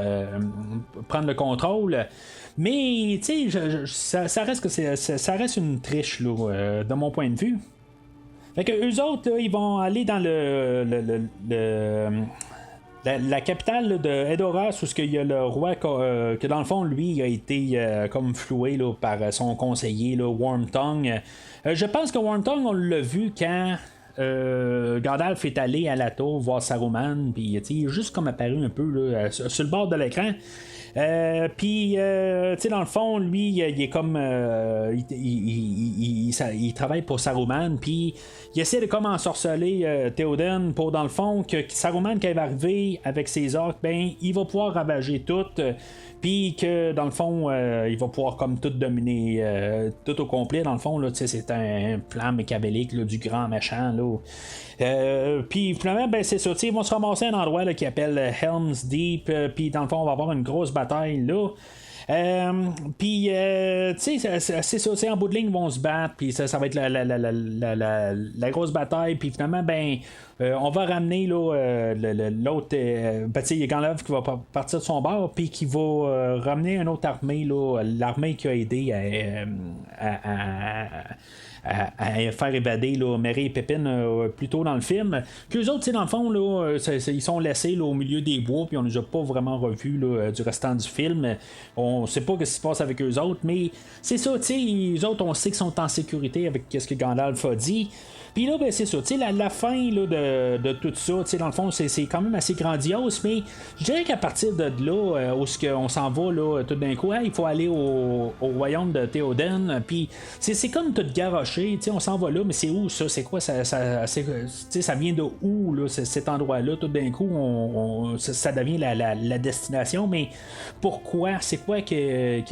prendre le contrôle. Mais, ça reste que ça reste une triche, là, de mon point de vue. Fait que eux autres, là, ils vont aller dans la capitale là, de Edoras, où il y a le roi que dans le fond, lui, il a été comme floué là, par son conseiller, là, Wormtongue. Je pense que Wormtongue, on l'a vu quand Gandalf est allé à la tour voir Saruman, puis il est juste comme apparu un peu là, sur le bord de l'écran. Puis, dans le fond, lui, il est comme. Il travaille pour Saruman, puis il essaie de comme ensorceler Théoden pour, dans le fond, que Saruman, quand il va arriver avec ses orques, ben, il va pouvoir ravager tout. Puis que dans le fond, il va pouvoir comme tout dominer tout au complet. Dans le fond, là, c'est un plan mécabélique là, du grand méchant. Puis finalement, ben, c'est ça. Ils vont se ramasser à un endroit là, qui appelle Helm's Deep. Puis dans le fond, on va avoir une grosse bataille là. Puis, c'est ça, en bout de ligne, ils vont se battre, puis ça va être la grosse bataille, puis finalement, ben, on va ramener là, l'autre, ben, il y a Gandalf qui va partir de son bord, puis qui va ramener une autre armée, là, l'armée qui a aidé à faire évader là, Merry et Pépin plus tôt dans le film. Puis eux autres, dans le fond, là, ils sont laissés là, au milieu des bois, puis on les a pas vraiment revus là, du restant du film. On sait pas ce qui se passe avec eux autres, mais c'est ça, eux autres, on sait qu'ils sont en sécurité avec ce que Gandalf a dit. Puis là, ben, c'est ça, la fin là, de tout ça, dans le fond, c'est quand même assez grandiose, mais je dirais qu'à partir de là, où on s'en va là, tout d'un coup, il faut aller au royaume de Théoden, puis c'est comme tout garoché, on s'en va là, mais c'est où ça? C'est quoi? Ça vient de où, là, cet endroit-là? Tout d'un coup, ça devient la destination, mais pourquoi? C'est quoi qui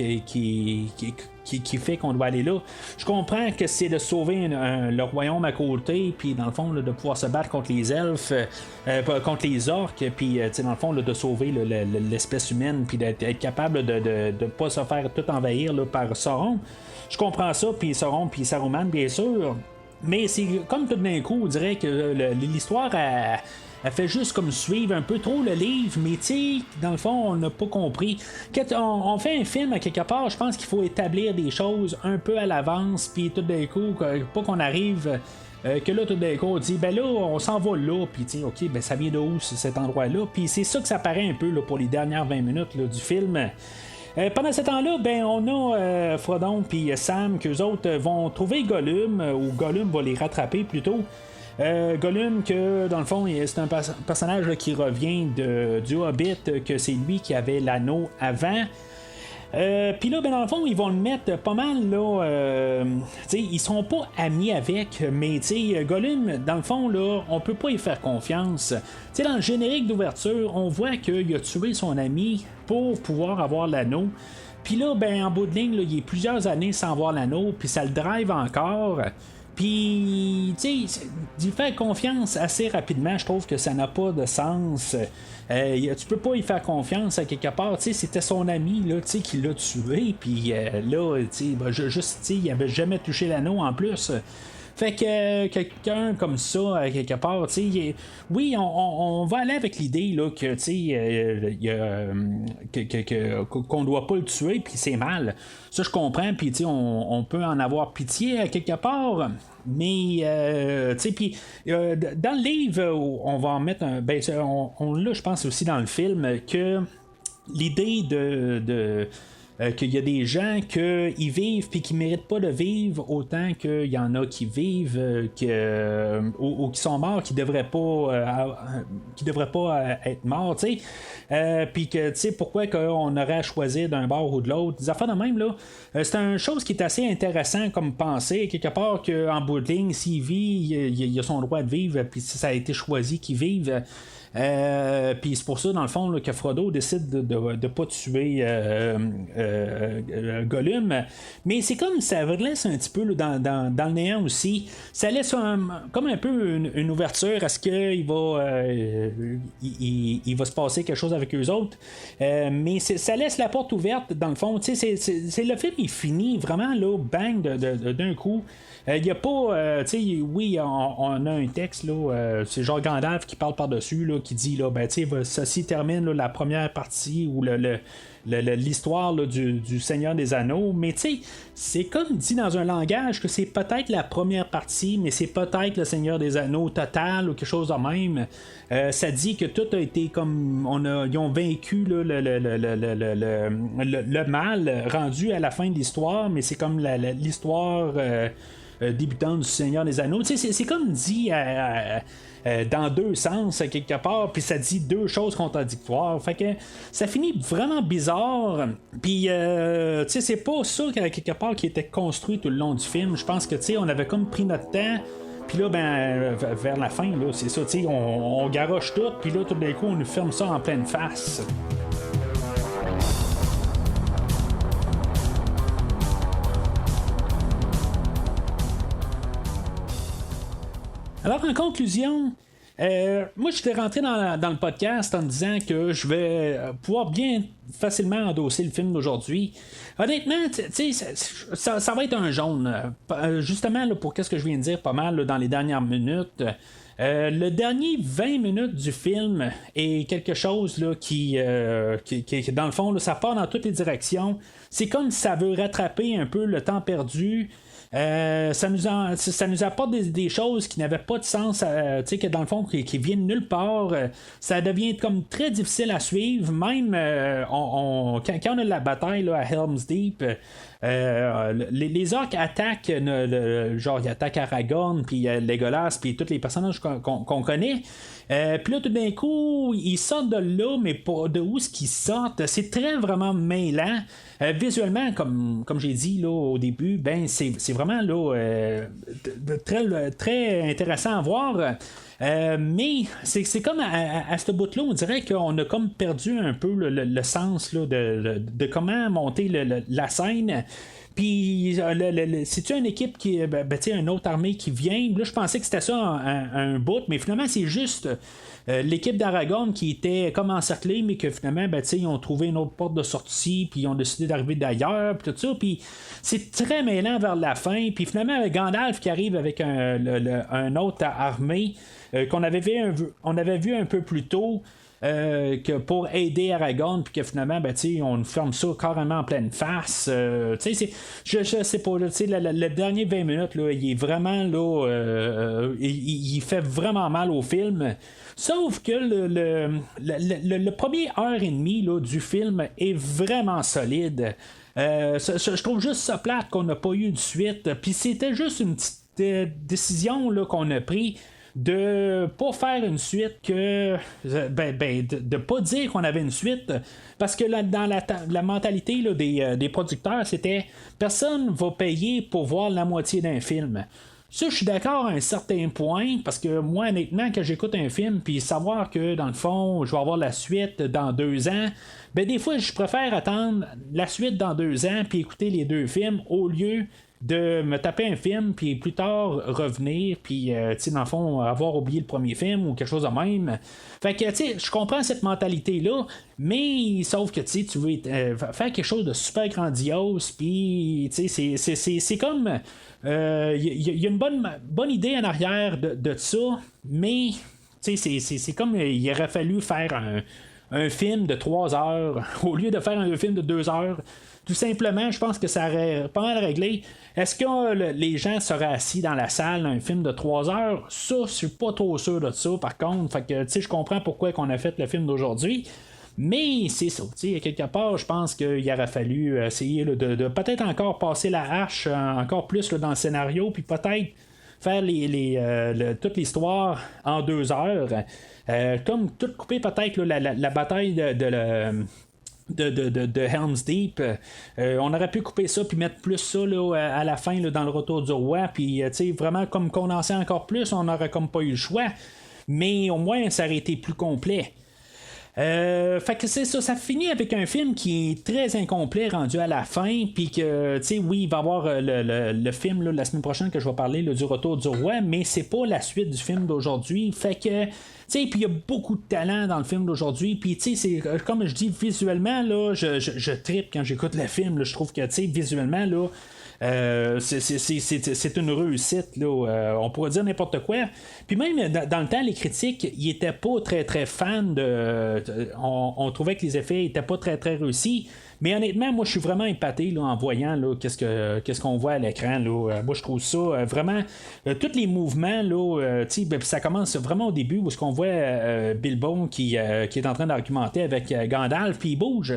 qui fait qu'on doit aller là. Je comprends que c'est de sauver le royaume à côté, puis dans le fond, là, de pouvoir se battre contre les elfes, contre les orques, puis dans le fond, là, de sauver l'espèce humaine, puis d'être capable de ne pas se faire tout envahir là, par Sauron. Je comprends ça, puis Sauron, puis Saruman, bien sûr. Mais c'est comme tout d'un coup, on dirait que l'histoire elle fait juste comme suivre un peu trop le livre, mais tu sais, dans le fond, on n'a pas compris. Quand on fait un film à quelque part, je pense qu'il faut établir des choses un peu à l'avance, puis tout d'un coup, pas qu'on arrive. Que là, tout d'un coup, on dit, ben là, on s'en va là, puis tu sais, ok, ben ça vient de où cet endroit-là, puis c'est ça que ça paraît un peu là, pour les dernières 20 minutes là, du film. Pendant ce temps-là, ben, on a Frodon puis Sam, qu'eux autres vont trouver Gollum, ou Gollum va les rattraper plutôt. Gollum, que dans le fond, c'est un personnage là, qui revient du Hobbit, que c'est lui qui avait l'anneau avant. Puis là, ben, dans le fond, ils vont le mettre pas mal là. Ils sont pas amis avec, mais Gollum, dans le fond, là, on peut pas y faire confiance. T'sais, dans le générique d'ouverture, on voit qu'il a tué son ami pour pouvoir avoir l'anneau. Puis là, ben, en bout de ligne, là, il y a plusieurs années sans avoir l'anneau, puis ça le drive encore. Puis, tu sais, d'y faire confiance assez rapidement, je trouve que ça n'a pas de sens. Tu peux pas y faire confiance à quelque part. Tu sais, c'était son ami là, tu sais, qui l'a tué. Puis là, tu sais, il avait jamais touché l'anneau en plus. Fait que quelqu'un comme ça, à quelque part, tu sais, oui, on va aller avec l'idée là, que, tu sais, qu'on doit pas le tuer, puis c'est mal. Ça, je comprends, puis, tu sais, on peut en avoir pitié à quelque part. Mais, tu sais, puis, dans le livre, on va en mettre un. Ben, on l'a, je pense, aussi dans le film, que l'idée qu'il y a des gens qui vivent puis qui méritent pas de vivre autant qu'il y en a qui vivent ou qui sont morts, qui devraient pas être morts, tu sais. Puis que, tu sais, pourquoi qu'on aurait à choisir d'un bord ou de l'autre. Des affaires de même, là, c'est une chose qui est assez intéressant comme pensée, quelque part qu'en bout de ligne, s'il vit, il a son droit de vivre, puis si ça a été choisi qu'il vive. Puis c'est pour ça, dans le fond, là, que Frodo décide de ne pas tuer Gollum. Mais c'est comme ça laisse un petit peu là, dans le néant aussi. Ça laisse comme un peu une ouverture à ce qu'il va, il va se passer quelque chose avec eux autres. Mais ça laisse la porte ouverte, dans le fond. C'est le film, il finit vraiment là, bang, d'un coup. Il n'y a pas, tu sais, oui, on a un texte, là, c'est genre Gandalf qui parle par-dessus, là, qui dit, là, ben, tu sais, ceci termine là, la première partie ou l'histoire là, du Seigneur des Anneaux, mais tu sais, c'est comme dit dans un langage que c'est peut-être la première partie, mais c'est peut-être le Seigneur des Anneaux total ou quelque chose de même. Ça dit que tout a été comme ils ont vaincu là, le mal rendu à la fin de l'histoire, mais c'est comme l'histoire débutante du Seigneur des Anneaux. Tu sais, c'est comme dit dans deux sens quelque part, puis ça dit deux choses contradictoires. Fait que ça finit vraiment bizarre. Puis tu sais, c'est pas ça quelque part qui était construit tout le long du film. Je pense que tu sais, on avait comme pris notre temps. Puis là, ben, vers la fin, là, c'est ça, tu sais, on garoche tout, puis là, tout d'un coup, on nous ferme ça en pleine face. Alors, en conclusion, moi, je suis rentré dans le podcast en disant que je vais pouvoir bien facilement endosser le film d'aujourd'hui. Honnêtement, tu sais, ça va être un jaune. Justement, là, pour qu'est-ce que je viens de dire pas mal là, dans les dernières minutes. Le dernier 20 minutes du film est quelque chose là, qui dans le fond, là, ça part dans toutes les directions. C'est comme si ça veut rattraper un peu le temps perdu. Ça nous apporte des choses qui n'avaient pas de sens, que dans le fond, qui viennent nulle part. Ça devient comme très difficile à suivre. Même quand on a la bataille là, à Helm's Deep, les orques attaquent, genre ils attaquent Aragorn, puis Legolas, puis tous les personnages qu'on connaît. Puis là, tout d'un coup, ils sortent de là, mais pas de où est-ce qu'ils sortent. C'est très vraiment mêlant. Visuellement, comme j'ai dit là, au début, ben c'est vraiment là, très, très intéressant à voir. Mais c'est comme à ce bout-là, on dirait qu'on a comme perdu un peu le sens là, de comment monter la scène. Puis, c'est-tu une équipe qui. Une autre armée qui vient? Là, je pensais que c'était ça un bout, mais finalement, c'est juste l'équipe d'Aragorn qui était comme encerclée, mais que finalement, ils ont trouvé une autre porte de sortie, puis ils ont décidé d'arriver d'ailleurs, puis tout ça. Puis, c'est très mêlant vers la fin. Puis, finalement, Gandalf qui arrive avec un autre armée qu'on avait vu un peu plus tôt. Que pour aider Aragorn, puis que finalement, on nous ferme ça carrément en pleine face. Je sais pas, le dernier 20 minutes, là, il est vraiment là, il fait vraiment mal au film. Sauf que le premier heure et demie là, du film est vraiment solide. Je trouve juste ça plate qu'on n'a pas eu de suite. Puis c'était juste une petite décision là, qu'on a prise de pas faire une suite que de pas dire qu'on avait une suite parce que là, dans la mentalité là, des producteurs c'était personne va payer pour voir la moitié d'un film. Ça, je suis d'accord à un certain point, parce que moi, honnêtement, quand j'écoute un film, puis savoir que, dans le fond, je vais avoir la suite dans 2 ans, des fois, je préfère attendre la suite dans 2 ans, puis écouter les 2 films, au lieu de me taper un film, puis plus tard revenir, puis dans le fond, avoir oublié le premier film ou quelque chose de même. Fait que, je comprends cette mentalité-là, mais sauf que, tu veux faire quelque chose de super grandiose, puis, c'est comme. Il y a une bonne idée en arrière de ça, mais, c'est comme il aurait fallu faire un film de 3 heures au lieu de faire un film de 2 heures. Tout simplement, je pense que ça aurait pas mal réglé. Est-ce que les gens seraient assis dans la salle un film de 3 heures? Ça, je suis pas trop sûr de ça, par contre. Fait que, je comprends pourquoi on a fait le film d'aujourd'hui. Mais c'est ça, quelque part, je pense qu'il aurait fallu essayer là, de peut-être encore passer la hache encore plus là, dans le scénario, puis peut-être faire toute l'histoire en 2 heures. Comme tout couper peut-être là, la bataille de Helm's Deep. On aurait pu couper ça puis mettre plus ça là, à la fin là, dans le Retour du Roi, puis vraiment comme condenser encore plus, on n'aurait comme pas eu le choix, mais au moins ça aurait été plus complet. Fait que c'est ça finit avec un film qui est très incomplet rendu à la fin, puis que, oui, il va y avoir le film là, la semaine prochaine que je vais parler là, du Retour du Roi, mais c'est pas la suite du film d'aujourd'hui. Fait que, puis il y a beaucoup de talent dans le film d'aujourd'hui, puis c'est comme je dis, visuellement, là, je trippe quand j'écoute le film, là, je trouve que, visuellement, là, c'est une réussite là. On pourrait dire n'importe quoi, puis même dans le temps les critiques ils étaient pas très très fans on trouvait que les effets étaient pas très très réussis, mais honnêtement moi je suis vraiment épaté là, en voyant là, qu'est-ce qu'on voit à l'écran là. Moi je trouve ça vraiment tous les mouvements là, ça commence vraiment au début où ce qu'on voit Bilbo qui est en train d'argumenter avec Gandalf puis il bouge.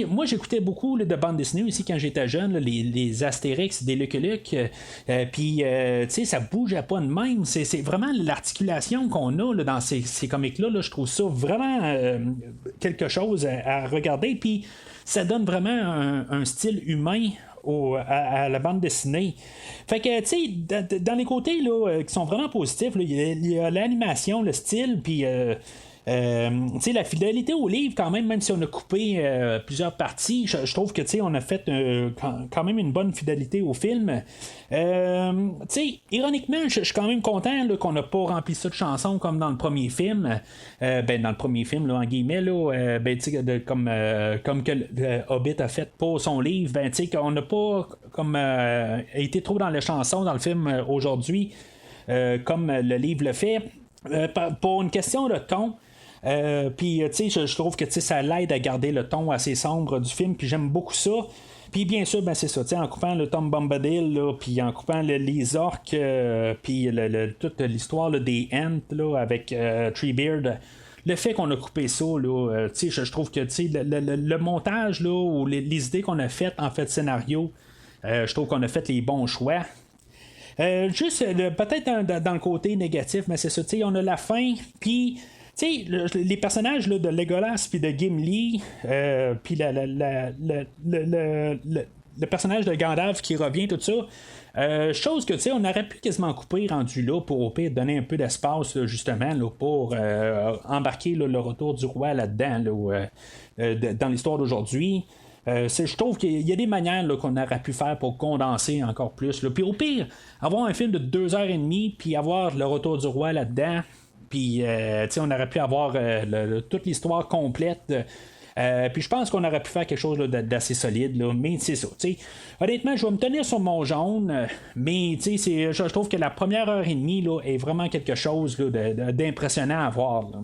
Moi j'écoutais beaucoup là, de bandes dessinées aussi quand j'étais jeune, là, les Astérix, des Lucky Luke, puis ça bougeait pas de même. C'est vraiment l'articulation qu'on a là, dans ces comics-là. Là, je trouve ça vraiment quelque chose à regarder. Puis ça donne vraiment un style humain à la bande dessinée. Fait que, dans les côtés là, qui sont vraiment positifs, là, il y a l'animation, le style, puis. La fidélité au livre quand même si on a coupé plusieurs parties, je trouve que on a fait quand même une bonne fidélité au film. Ironiquement je suis quand même content là, qu'on n'a pas rempli ça de chansons comme dans le premier film. Dans le premier film là, en guillemets là, comme que Hobbit a fait pour son livre, qu'on n'a pas comme été trop dans les chansons dans le film aujourd'hui comme le livre le fait, pour une question de ton. Puis je trouve que ça l'aide à garder le ton assez sombre du film, puis j'aime beaucoup ça. Puis bien sûr, c'est ça, en coupant le Tom Bombadil, là, puis en coupant les orques, puis toute l'histoire là, des Ents là, avec Treebeard, le fait qu'on a coupé ça, là, je trouve que le montage là, ou les idées qu'on a faites en fait scénario, je trouve qu'on a fait les bons choix. Juste peut-être dans le côté négatif, mais c'est ça, on a la fin, puis les personnages là, de Legolas puis de Gimli, puis le personnage de Gandalf qui revient, tout ça, chose que on aurait pu quasiment couper rendu là pour au pire donner un peu d'espace là, justement là, pour embarquer là, le Retour du Roi là-dedans là, dans l'histoire d'aujourd'hui. Je trouve qu'il y a des manières là, qu'on aurait pu faire pour condenser encore plus. Puis au pire, avoir un film de 2h30 puis avoir le retour du roi là-dedans. Puis on aurait pu avoir toute l'histoire complète. Puis je pense qu'on aurait pu faire quelque chose là, d'assez solide, là, mais c'est ça. Honnêtement, je vais me tenir sur mon jaune, mais je trouve que la première heure et demie là, est vraiment quelque chose là, d'impressionnant à voir. Là.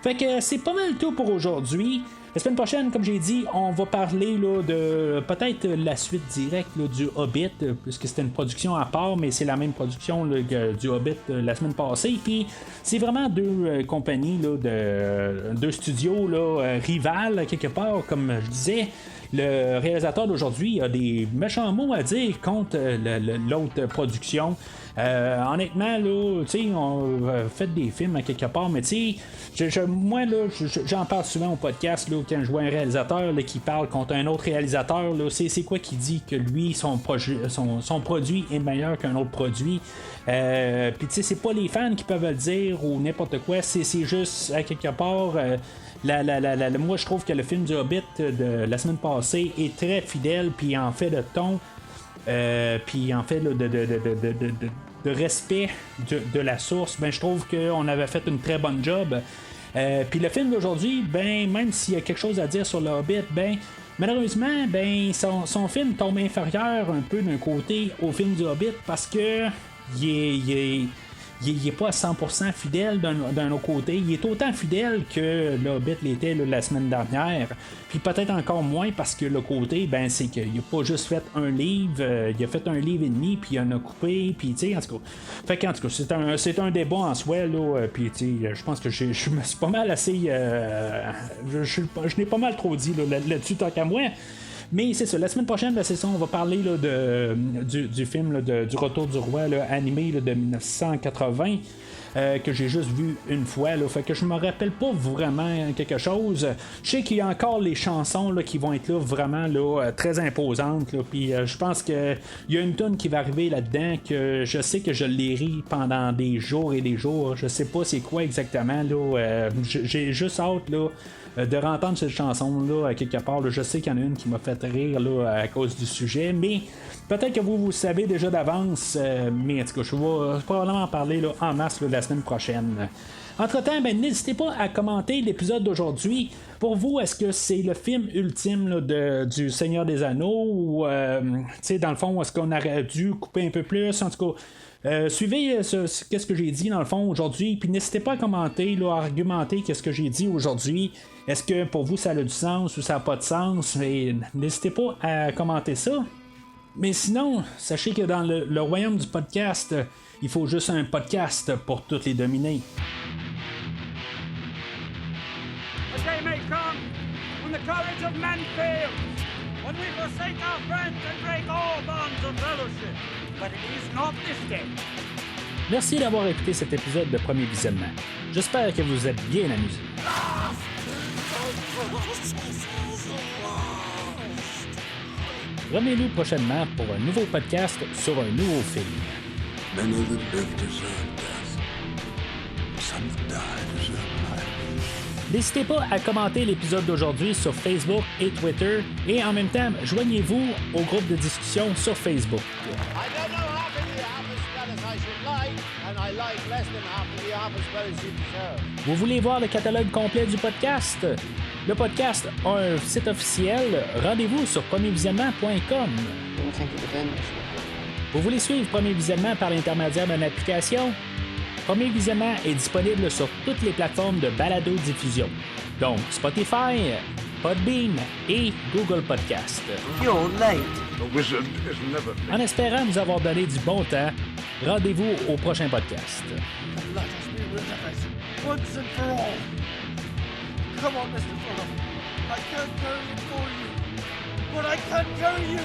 Fait que c'est pas mal tout pour aujourd'hui. La semaine prochaine, comme j'ai dit, on va parler là, de peut-être la suite directe là, du Hobbit, puisque c'était une production à part, mais c'est la même production là, du Hobbit la semaine passée. Puis c'est vraiment deux compagnies, là, deux studios là, rivales, quelque part, comme je disais. Le réalisateur d'aujourd'hui a des méchants mots à dire contre l'autre production. Honnêtement, là, on fait des films à quelque part, mais moi, là, j'en parle souvent au podcast là, quand je vois un réalisateur là, qui parle contre un autre réalisateur. Là, c'est quoi qui dit que lui, son produit est meilleur qu'un autre produit. Puis, c'est pas les fans qui peuvent le dire ou n'importe quoi. C'est juste à quelque part. Moi, je trouve que le film du Hobbit de la semaine passée est très fidèle, puis en fait de ton, puis en fait là, de respect de la source. Ben, je trouve qu'on avait fait une très bonne job. Puis le film d'aujourd'hui, ben, même s'il y a quelque chose à dire sur le Hobbit, ben, malheureusement, ben, son film tombe inférieur un peu d'un côté au film du Hobbit parce que il est pas à 100% fidèle d'un autre côté. Il est autant fidèle que le Hobbit l'était là, la semaine dernière. Puis peut-être encore moins parce que le côté, ben, c'est qu'il a pas juste fait un livre, il a fait un livre et demi, puis il en a coupé, puis tu sais, en tout cas. Fait qu'en tout cas, c'est un débat en soi, là, puis tu sais, je pense que je me suis pas mal assez. Je n'ai pas mal trop dit là-dessus, tant qu'à moi. Mais c'est ça, la semaine prochaine, c'est ça, on va parler là, du film là, du Retour du Roi là, animé là, de 1980 que j'ai juste vu une fois. Là, fait que je me rappelle pas vraiment quelque chose. Je sais qu'il y a encore les chansons là, qui vont être là vraiment là, très imposantes. Puis je pense qu'il y a une tonne qui va arriver là-dedans que je sais que je l'ai ri pendant des jours et des jours. Je sais pas c'est quoi exactement. Là, j'ai juste hâte là, de rentendre cette chanson-là à quelque part. Là, je sais qu'il y en a une qui m'a fait rire là, à cause du sujet, mais peut-être que vous savez déjà d'avance, mais en tout cas, je vais probablement en parler là, en masse là, la semaine prochaine. Entre-temps, ben, n'hésitez pas à commenter l'épisode d'aujourd'hui. Pour vous, est-ce que c'est le film ultime là, du Seigneur des Anneaux ou, dans le fond, est-ce qu'on aurait dû couper un peu plus? En tout cas, suivez qu'est-ce que j'ai dit dans le fond aujourd'hui, puis n'hésitez pas à commenter, là, à argumenter qu'est-ce que j'ai dit aujourd'hui. Est-ce que pour vous ça a du sens ou ça n'a pas de sens? Et n'hésitez pas à commenter ça. Mais sinon, sachez que dans le royaume du podcast, il faut juste un podcast pour toutes les dominer. A day may come when the courage of men fails, when we forsake our friends and break all bonds of fellowship. But it is not this day. Merci d'avoir écouté cet épisode de Premier Visionnement. J'espère que vous êtes bien amusés. Revenez-nous prochainement pour un nouveau podcast sur un nouveau film. Many that live deserve death. Some that die deserve life. N'hésitez pas à commenter l'épisode d'aujourd'hui sur Facebook et Twitter et en même temps, joignez-vous au groupe de discussion sur Facebook. I don't know half of the half as well as I should like, and I like less than half of the half as well as you deserve. Vous voulez voir le catalogue complet du podcast? Le podcast a un site officiel. Rendez-vous sur premiervisionnement.com. Vous voulez suivre Premier Visionnement par l'intermédiaire d'une application? Premier Visionnement est disponible sur toutes les plateformes de balado-diffusion, donc Spotify, Podbean et Google Podcast. You're late. A wizard is never late. En espérant nous avoir donné du bon temps, rendez-vous au prochain podcast. Let us be rid of it, once and for all. Come on, Mr. Fuller. I can't carry it for you, but I can carry you.